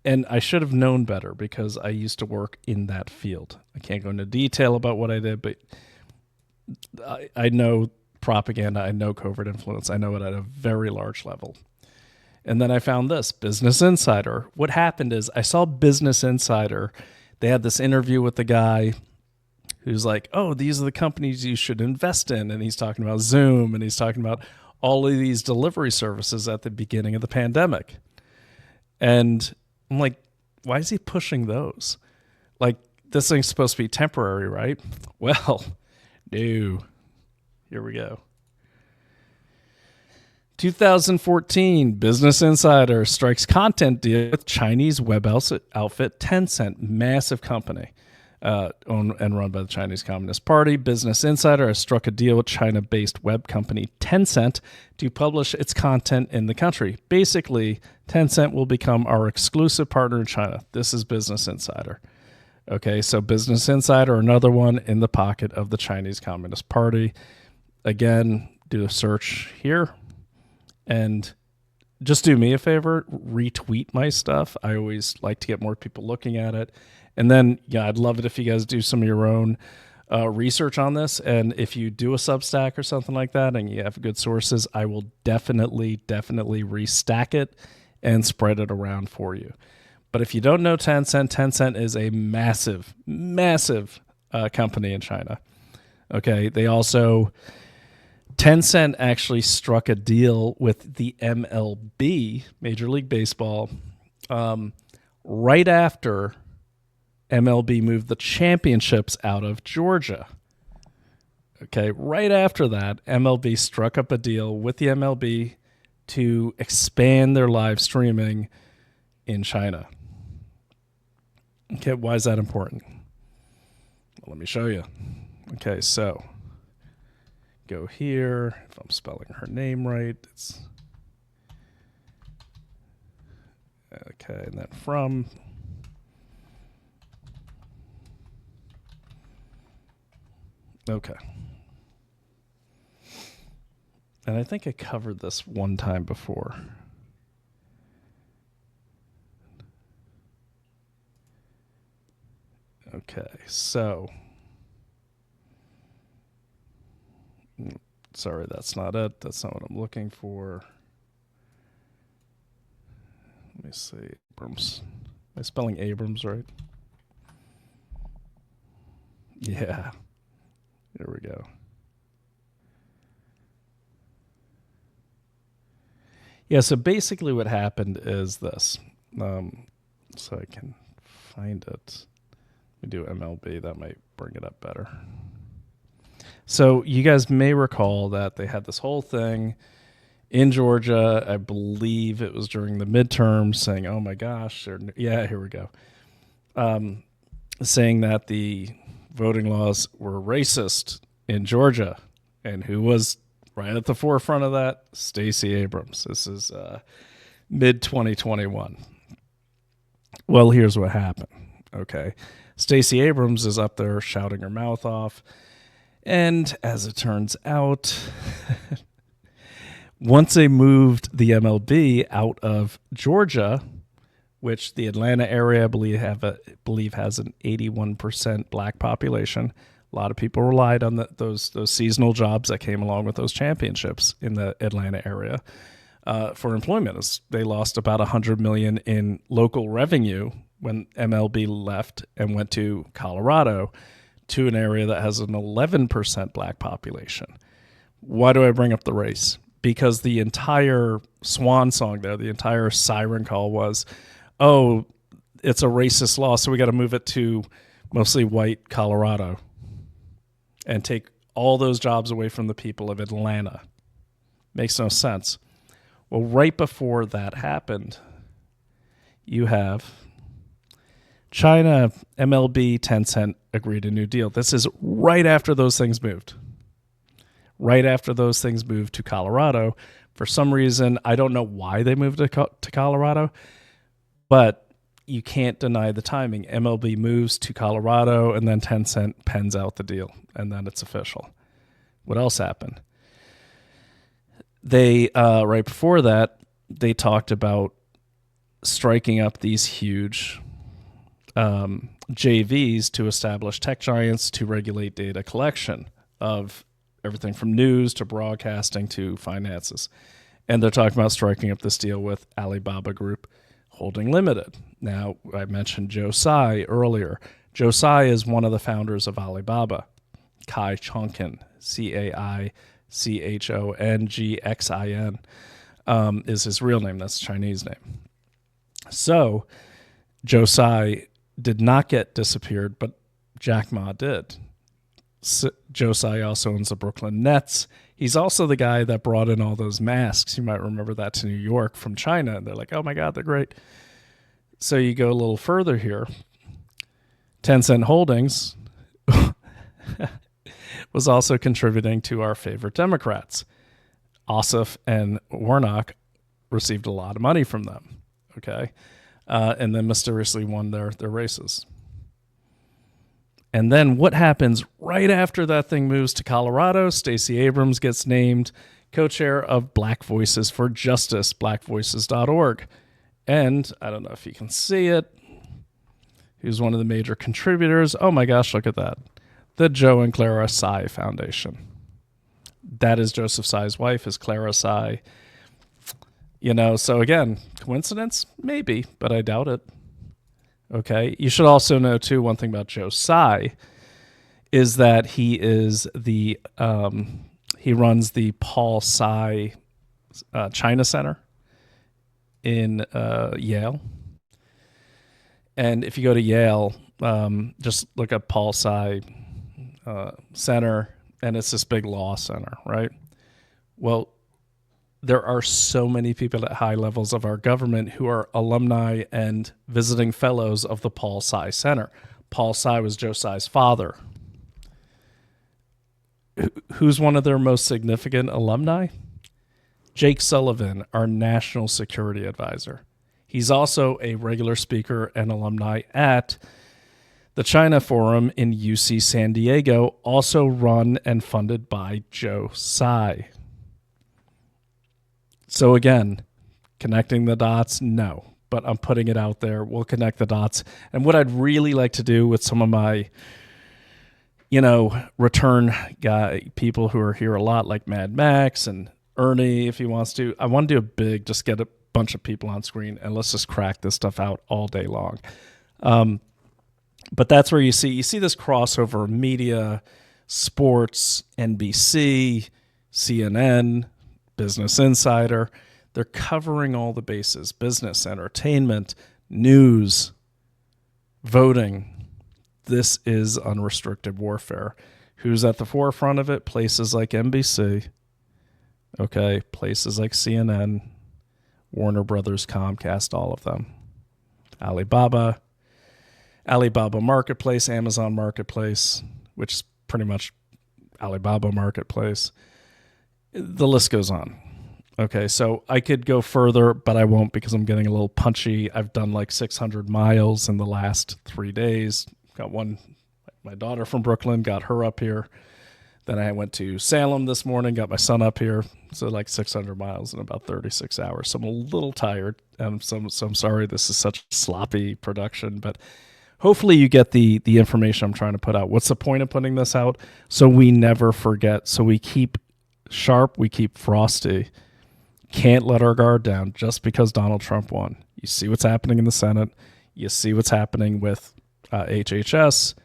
And I should have known better because I used to work in that field. I can't go into detail about what I did, but I know propaganda. I know covert influence. I know it at a very large level. And then I found this, Business Insider. What happened is I saw Business Insider. They had this interview with the guy who's like, oh, these are the companies you should invest in. And he's talking about Zoom, and he's talking about all of these delivery services at the beginning of the pandemic. And I'm like, why is he pushing those? Like, this thing's supposed to be temporary, right? Well, no. Here we go. 2014, Business Insider strikes content deal with Chinese web outfit Tencent, massive company owned and run by the Chinese Communist Party. Business Insider has struck a deal with China-based web company Tencent to publish its content in the country. Basically, Tencent will become our exclusive partner in China. This is Business Insider. Okay, so Business Insider, another one in the pocket of the Chinese Communist Party. Again, do a search here. And just do me a favor, retweet my stuff. I always like to get more people looking at it. And then, I'd love it if you guys do some of your own research on this. And if you do a Substack or something like that and you have good sources, I will definitely restack it and spread it around for you. But if you don't know Tencent is a massive company in China. Okay, Tencent actually struck a deal with the MLB, Major League Baseball, right after MLB moved the championships out of Georgia. Okay, right after that, MLB struck up a deal with the MLB to expand their live streaming in China. Okay, why is that important? Well, let me show you. Okay, so go here. If I'm spelling her name right, it's okay. And then from okay. And I think I covered this one time before. Okay, so sorry, that's not it. That's not what I'm looking for. Let me see. Abrams. Am I spelling Abrams right? Yeah. There we go. Yeah, so basically what happened is this. So I can find it. Let me do MLB. That might bring it up better. So you guys may recall that they had this whole thing in Georgia. I believe it was during the midterms saying, oh my gosh, here we go. Saying that the voting laws were racist in Georgia. And who was right at the forefront of that? Stacey Abrams. This is mid-2021. Well, here's what happened. Okay. Stacey Abrams is up there shouting her mouth off. And as it turns out, once they moved the MLB out of Georgia, which the Atlanta area I believe has an 81% black population, a lot of people relied on those seasonal jobs that came along with those championships in the Atlanta area for employment. They lost about $100 million in local revenue when MLB left and went to Colorado, to an area that has an 11% black population. Why do I bring up the race? Because the entire swan song there, the entire siren call was, oh, it's a racist law, so we got to move it to mostly white Colorado and take all those jobs away from the people of Atlanta. Makes no sense. Well, right before that happened, you have China, MLB, Tencent agreed a new deal. This is right after those things moved. Right after those things moved to Colorado. For some reason, I don't know why they moved to Colorado, but you can't deny the timing. MLB moves to Colorado, and then Tencent pens out the deal, and then it's official. What else happened? They, right before that, they talked about striking up these huge JVs to establish tech giants to regulate data collection of everything from news to broadcasting to finances. And they're talking about striking up this deal with Alibaba Group Holding Limited. Now, I mentioned Joe Tsai earlier. Joe Tsai is one of the founders of Alibaba. Kai Chongqing, Caichongxin, is his real name. That's a Chinese name. So Joe Tsai did not get disappeared, but Jack Ma did. Joe Tsai also owns the Brooklyn Nets. He's also the guy that brought in all those masks. You might remember that to New York from China. And they're like, oh my God, they're great. So you go a little further here. Tencent Holdings was also contributing to our favorite Democrats. Ossoff and Warnock received a lot of money from them. Okay. And then mysteriously won their races. And then what happens right after that thing moves to Colorado? Stacey Abrams gets named co-chair of Black Voices for Justice, blackvoices.org. And I don't know if you can see it. Who's one of the major contributors? Oh my gosh, look at that. The Joe and Clara Tsai Foundation. That is Joseph Tsai's wife, is Clara Tsai. You know, so again, coincidence? Maybe, but I doubt it. Okay. You should also know, too, one thing about Joe Tsai is that he is the, he runs the Paul Tsai China Center in Yale. And if you go to Yale, just look up Paul Tsai Center, and it's this big law center, right? Well, there are so many people at high levels of our government who are alumni and visiting fellows of the Paul Tsai Center. Paul Tsai was Joe Tsai's father. Who's one of their most significant alumni? Jake Sullivan, our national security advisor. He's also a regular speaker and alumni at the China Forum in UC San Diego, also run and funded by Joe Tsai. So again, connecting the dots, no, but I'm putting it out there. We'll connect the dots. And what I'd really like to do with some of my, return guy people who are here a lot, like Mad Max and Ernie, if he wants to, I want to do a big, just get a bunch of people on screen and let's just crack this stuff out all day long. But that's where you see this crossover of media, sports, NBC, CNN, Business Insider. They're covering all the bases: business, entertainment, news, voting. This is unrestricted warfare. Who's at the forefront of it? Places like NBC, okay, places like CNN, Warner Brothers, Comcast, all of them. Alibaba Marketplace, Amazon Marketplace, which is pretty much Alibaba Marketplace. The list goes on. Okay, so I could go further, but I won't because I'm getting a little punchy. I've done like 600 miles in the last 3 days. Got my daughter from Brooklyn, got her up here. Then I went to Salem this morning, got my son up here. So like 600 miles in about 36 hours. So I'm a little tired. So I'm sorry this is such sloppy production, but hopefully you get the information I'm trying to put out. What's the point of putting this out? So we never forget. So we keep sharp, we keep frosty. Can't let our guard down just because Donald Trump won. You see what's happening in the Senate. You see what's happening with HHS.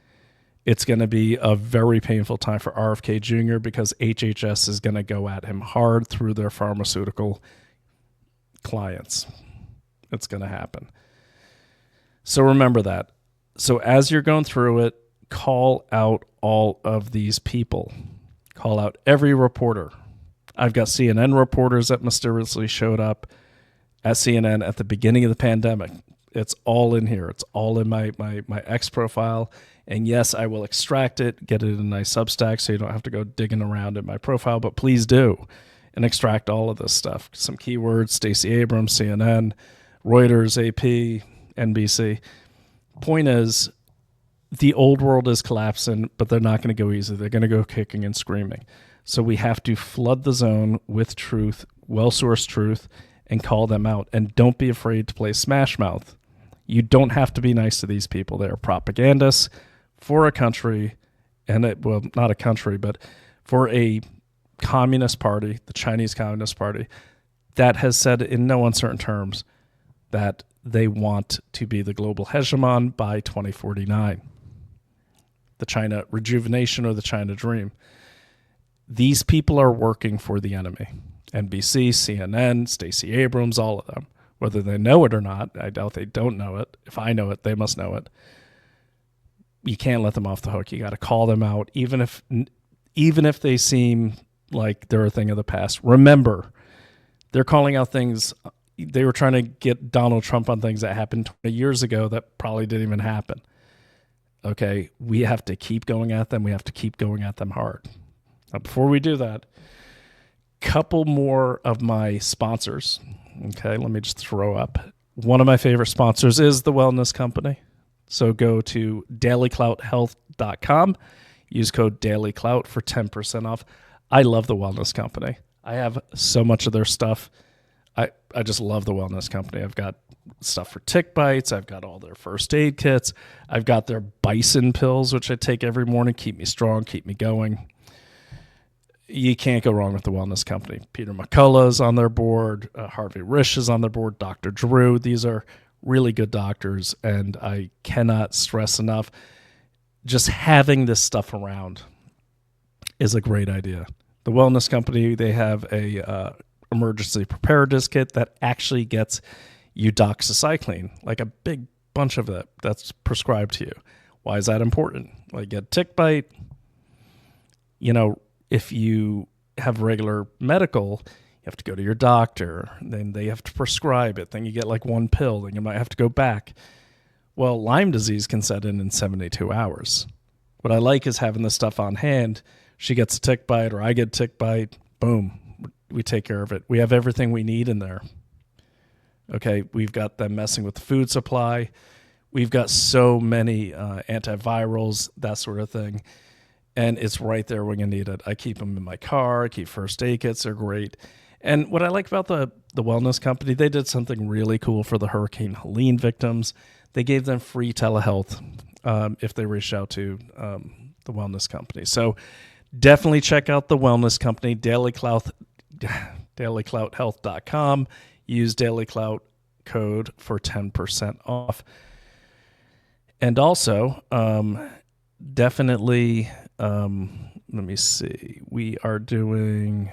It's going to be a very painful time for RFK Jr. because HHS is going to go at him hard through their pharmaceutical clients. It's going to happen. So remember that. So as you're going through it, call out all of these people. Call out every reporter. I've got CNN reporters that mysteriously showed up at CNN at the beginning of the pandemic. It's all in here. It's all in my X profile. And yes, I will extract it, get it in a nice Substack so you don't have to go digging around in my profile, but please do and extract all of this stuff. Some keywords: Stacey Abrams, CNN, Reuters, AP, NBC. Point is, the old world is collapsing, but they're not going to go easy. They're going to go kicking and screaming. So we have to flood the zone with truth, well-sourced truth, and call them out. And don't be afraid to play smash mouth. You don't have to be nice to these people. They are propagandists for a country, well, not a country, but for a communist party, the Chinese Communist Party, that has said in no uncertain terms that they want to be the global hegemon by 2049. The China rejuvenation or the China dream. These people are working for the enemy. NBC, CNN, Stacey Abrams, all of them. Whether they know it or not, I doubt they don't know it. If I know it, they must know it. You can't let them off the hook. You got to call them out, even if they seem like they're a thing of the past. Remember, they're calling out things. They were trying to get Donald Trump on things that happened 20 years ago that probably didn't even happen. Okay, we have to keep going at them. We have to keep going at them hard. Now, before we do that, couple more of my sponsors. Okay, let me just throw up. One of my favorite sponsors is the Wellness Company. So go to dailyclouthealth.com. Use code DailyClout for 10% off. I love the Wellness Company. I have so much of their stuff. I just love the Wellness Company. I've got stuff for tick bites. I've got all their first aid kits. I've got their bison pills, which I take every morning, keep me strong, keep me going. You can't go wrong with the Wellness Company. Peter McCullough's on their board. Harvey Risch is on their board. Dr. Drew. These are really good doctors, and I cannot stress enough, just having this stuff around is a great idea. The Wellness Company, they have a emergency preparedness kit that actually gets you doxycycline, like a big bunch of it that's prescribed to you. Why is that important? Well, you get a tick bite. You know, if you have regular medical, you have to go to your doctor, then they have to prescribe it. Then you get like one pill, then you might have to go back. Well, Lyme disease can set in 72 hours. What I like is having this stuff on hand. She gets a tick bite or I get a tick bite, boom, we take care of it. We have everything we need in there. Okay, we've got them messing with the food supply. We've got so many antivirals, that sort of thing. And it's right there when you need it. I keep them in my car. I keep first aid kits. They're great. And what I like about the Wellness Company, they did something really cool for the Hurricane Helene victims. They gave them free telehealth if they reached out to the Wellness Company. So definitely check out the Wellness Company, dailyclouthealth.com. Use DailyClout code for 10% off. And also, definitely, let me see. We are doing,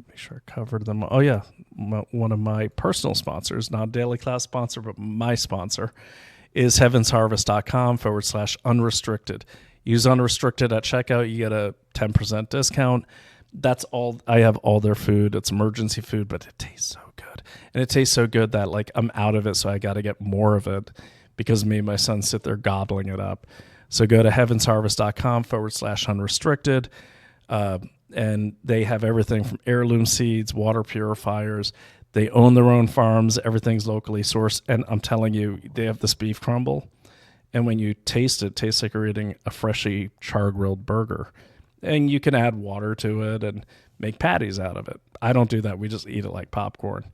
make sure I covered them. Oh, yeah. One of my personal sponsors, not Daily Clout sponsor, but my sponsor, is heavensharvest.com/unrestricted. Use unrestricted at checkout. You get a 10% discount. That's all. I have all their food. It's emergency food, but it tastes so good. And it tastes so good that like I'm out of it, so I got to get more of it because me and my son sit there gobbling it up. So go to heavensharvest.com/unrestricted. And they have everything from heirloom seeds, water purifiers. They own their own farms. Everything's locally sourced. And I'm telling you, they have this beef crumble. And when you taste it, it tastes like you're eating a freshly char-grilled burger. And you can add water to it and make patties out of it. I don't do that. We just eat it like popcorn.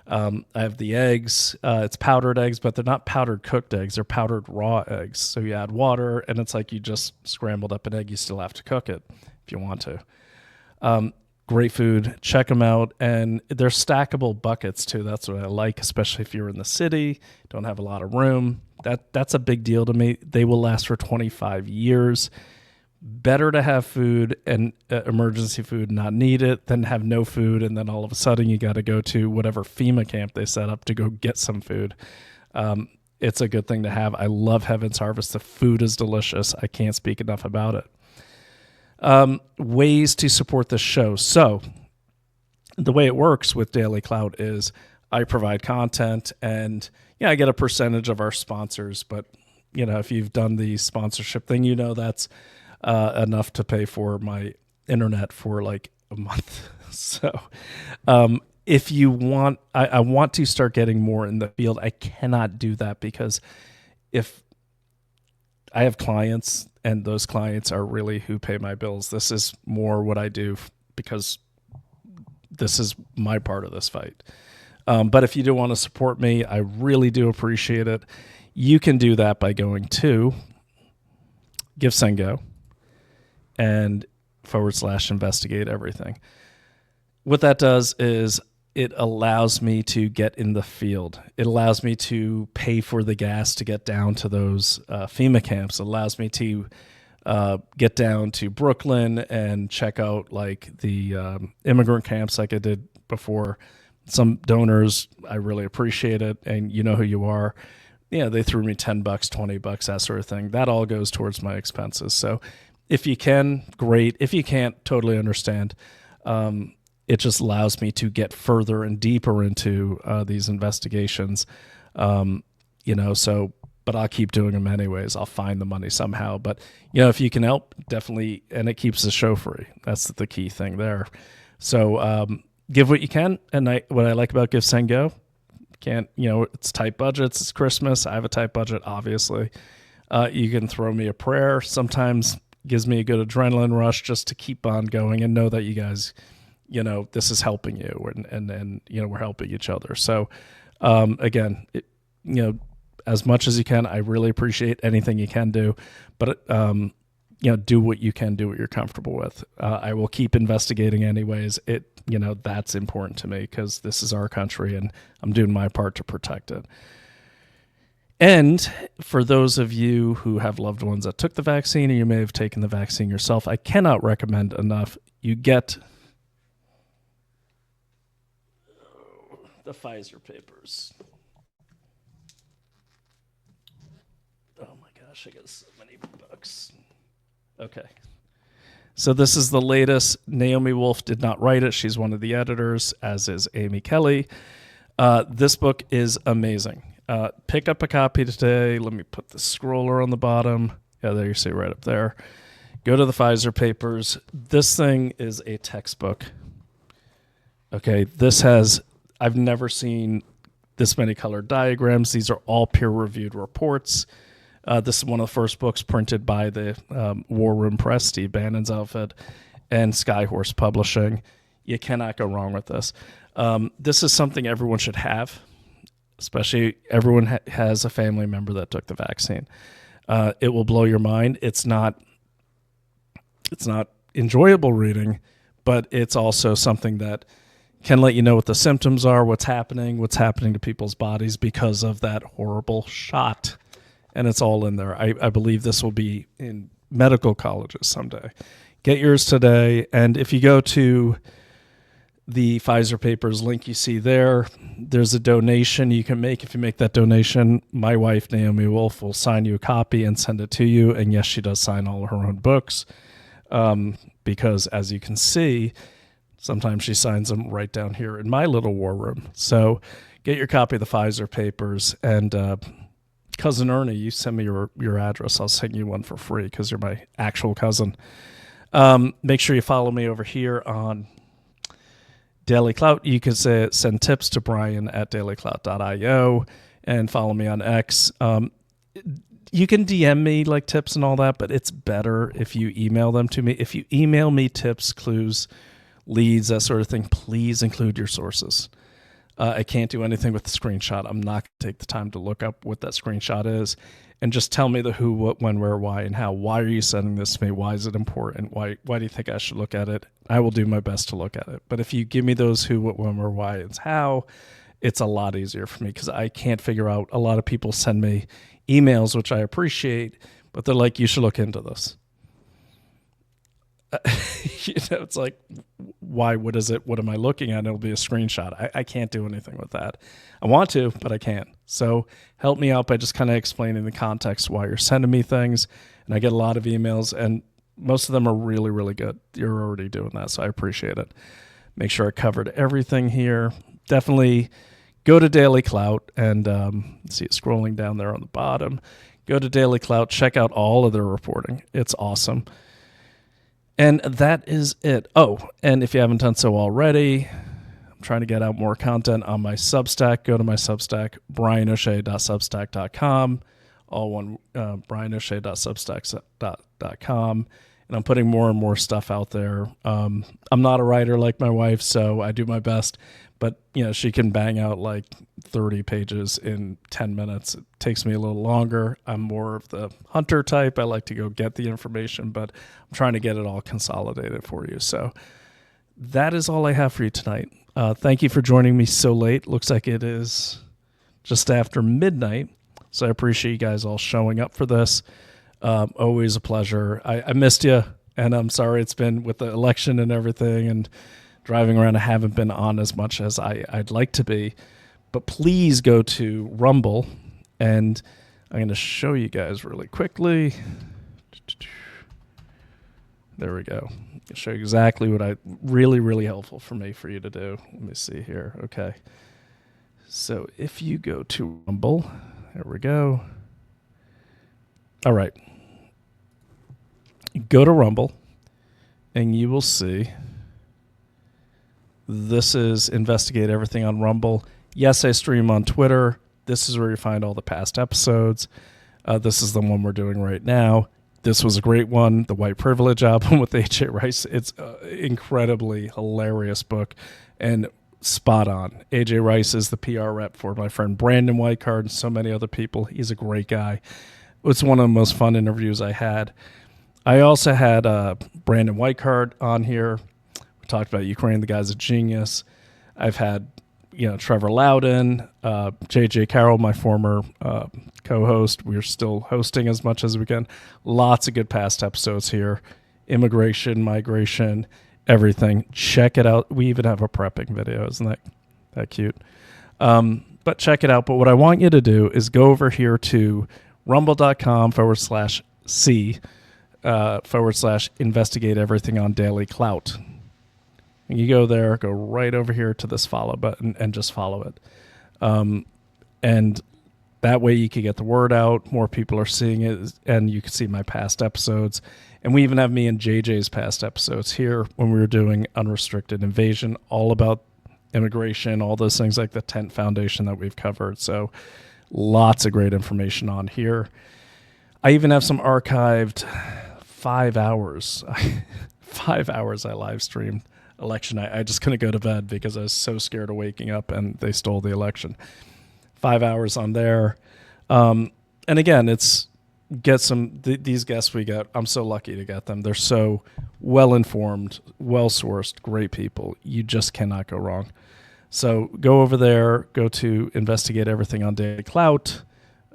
I have the eggs. It's powdered eggs, but they're not powdered cooked eggs. They're powdered raw eggs. So you add water, and it's like you just scrambled up an egg. You still have to cook it if you want to. Great food. Check them out. And they're stackable buckets, too. That's what I like, especially if you're in the city, don't have a lot of room. That's a big deal to me. They will last for 25 years. better to have food and emergency food not need it than have no food and then all of a sudden you got to go to whatever FEMA camp they set up to go get some food. It's a good thing to have. I love Heaven's Harvest. The food is delicious. I can't speak enough about it. Ways to support the show. So the way it works with Daily Clout is I provide content and I get a percentage of our sponsors, but if you've done the sponsorship thing, that's enough to pay for my internet for like a month. So if you want, I want to start getting more in the field. I cannot do that because if I have clients and those clients are really who pay my bills, this is more what I do because this is my part of this fight. But if you do want to support me, I really do appreciate it. You can do that by going to GiveSendGo and /investigate everything. What that does is it allows me to get in the field. It allows me to pay for the gas to get down to those FEMA camps. It allows me to get down to Brooklyn and check out like the immigrant camps like I did before. Some donors, I really appreciate it. And you know who you are. They threw me $10, $20, that sort of thing. That all goes towards my expenses. So if you can, great. If you can't, totally understand. It just allows me to get further and deeper into these investigations. But I'll keep doing them anyways. I'll find the money somehow. But, if you can help, definitely. And it keeps the show free. That's the key thing there. So give what you can. And what I like about GiveSendGo, it's tight budgets. It's Christmas. I have a tight budget, obviously. You can throw me a prayer. Sometimes gives me a good adrenaline rush just to keep on going and know that you guys, this is helping you and we're helping each other. So, again, as much as you can, I really appreciate anything you can do, but, do what you can, do what you're comfortable with. I will keep investigating anyways. That's important to me because this is our country and I'm doing my part to protect it. And for those of you who have loved ones that took the vaccine or you may have taken the vaccine yourself, I cannot recommend enough. You get the Pfizer papers. Oh my gosh, I got so many books. Okay. So this is the latest. Naomi Wolf did not write it. She's one of the editors, as is Amy Kelly. This book is amazing. Pick up a copy today. Let me put the scroller on the bottom. Yeah, there you see right up there. Go to the Pfizer papers. This thing is a textbook. Okay, I've never seen this many colored diagrams. These are all peer-reviewed reports. This is one of the first books printed by the War Room Press, Steve Bannon's outfit, and Skyhorse Publishing. You cannot go wrong with this. This is something everyone should have, especially everyone has a family member that took the vaccine. It will blow your mind. It's not enjoyable reading, but it's also something that can let you know what the symptoms are, what's happening to people's bodies because of that horrible shot. And it's all in there. I believe this will be in medical colleges someday. Get yours today. And if you go to the Pfizer papers link you see there, there's a donation you can make. If you make that donation, my wife, Naomi Wolf, will sign you a copy and send it to you. And yes, she does sign all of her own books because, as you can see, sometimes she signs them right down here in my little war room. So get your copy of the Pfizer papers. And Cousin Ernie, you send me your address. I'll send you one for free because you're my actual cousin. Make sure you follow me over here on Daily Clout. You can send tips to Brian at dailyclout.io and follow me on X. You can DM me like tips and all that, but it's better if you email them to me. If you email me tips, clues, leads, that sort of thing, please include your sources. I can't do anything with the screenshot. I'm not going to take the time to look up what that screenshot is. And just tell me the who, what, when, where, why, and how. Why are you sending this to me? Why is it important? Why do you think I should look at it? I will do my best to look at it. But if you give me those who, what, when, where, why, and how, it's a lot easier for me because I can't figure out. A lot of people send me emails, which I appreciate, but they're like, you should look into this. It's like, why? What is it? What am I looking at? And it'll be a screenshot. I can't do anything with that. I want to, but I can't. So help me out by just kind of explaining the context why you're sending me things. And I get a lot of emails, and most of them are really, really good. You're already doing that, so I appreciate it. Make sure I covered everything here. Definitely go to Daily Clout and see it scrolling down there on the bottom. Go to Daily Clout. Check out all of their reporting. It's awesome. And that is it. Oh, and if you haven't done so already, I'm trying to get out more content on my Substack. Go to my Substack, brianoshea.substack.com. All one, brianoshea.substack.com. And I'm putting more and more stuff out there. I'm not a writer like my wife, so I do my best. But, she can bang out like 30 pages in 10 minutes. It takes me a little longer. I'm more of the hunter type. I like to go get the information, but I'm trying to get it all consolidated for you. So that is all I have for you tonight. Thank you for joining me so late. Looks like it is just after midnight. So I appreciate you guys all showing up for this. Always a pleasure. I missed you, and I'm sorry it's been with the election and everything and driving around. I haven't been on as much as I'd like to be. But please go to Rumble, and I'm going to show you guys really quickly. There we go. I'll show you exactly what really, really helpful for me for you to do. Let me see here. Okay. So if you go to Rumble, there we go. All right. Go to Rumble, and you will see this is Investigate Everything on Rumble. Yes, I stream on Twitter. This is where you find all the past episodes. This is the one we're doing right now. This was a great one, the White Privilege album with A.J. Rice. It's an incredibly hilarious book and spot on. A.J. Rice is the PR rep for my friend Brandon Whitecard and so many other people. He's a great guy. It's one of the most fun interviews I had. I also had Brandon Whitecard on here. We talked about Ukraine. The guy's a genius. I've had Trevor Loudon, J.J. Carroll, my former co-host. We're still hosting as much as we can. Lots of good past episodes here. Immigration, migration, everything. Check it out. We even have a prepping video. Isn't that cute? But check it out. But what I want you to do is go over here to rumble.com/C/investigate everything on Daily Clout. And you go there, go right over here to this follow button and just follow it. And that way you can get the word out. More people are seeing it, and you can see my past episodes. And we even have me and JJ's past episodes here when we were doing Unrestricted Invasion, all about immigration, all those things like the Tent Foundation that we've covered. So lots of great information on here. I even have some archived 5 hours. 5 hours I live streamed election night. I just couldn't go to bed because I was so scared of waking up and they stole the election. 5 hours on there. And again, it's get some, these guests we get, I'm so lucky to get them. They're so well-informed, well-sourced, great people. You just cannot go wrong. So go over there, go to Investigate Everything on Daily Clout,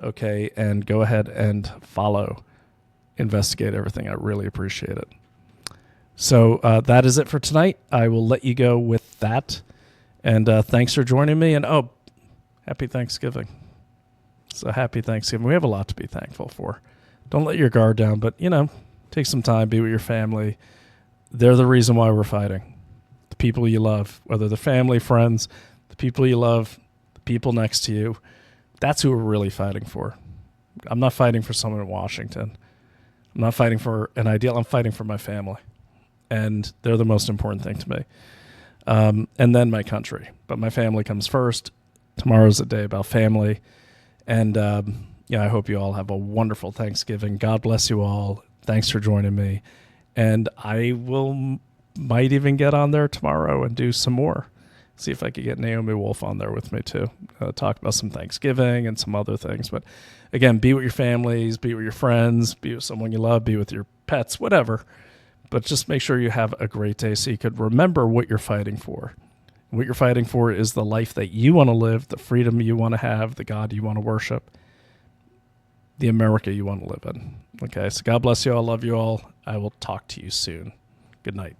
okay, and go ahead and follow Investigate Everything. I really appreciate it. So that is it for tonight. I will let you go with that. And thanks for joining me. And, happy Thanksgiving. So happy Thanksgiving. We have a lot to be thankful for. Don't let your guard down, but, take some time, be with your family. They're the reason why we're fighting. The people you love, whether they're family, friends, the people you love, the people next to you. That's who we're really fighting for. I'm not fighting for someone in Washington. I'm not fighting for an ideal. I'm fighting for my family. And they're the most important thing to me. And then my country. But my family comes first. Tomorrow's a day about family. And I hope you all have a wonderful Thanksgiving. God bless you all. Thanks for joining me. And I might even get on there tomorrow and do some more. See if I could get Naomi Wolf on there with me too. Talk about some Thanksgiving and some other things. But again, be with your families, be with your friends, be with someone you love, be with your pets, whatever. But just make sure you have a great day so you could remember what you're fighting for. What you're fighting for is the life that you want to live, the freedom you want to have, the God you want to worship, the America you want to live in. Okay, so God bless you all. Love you all. I will talk to you soon. Good night.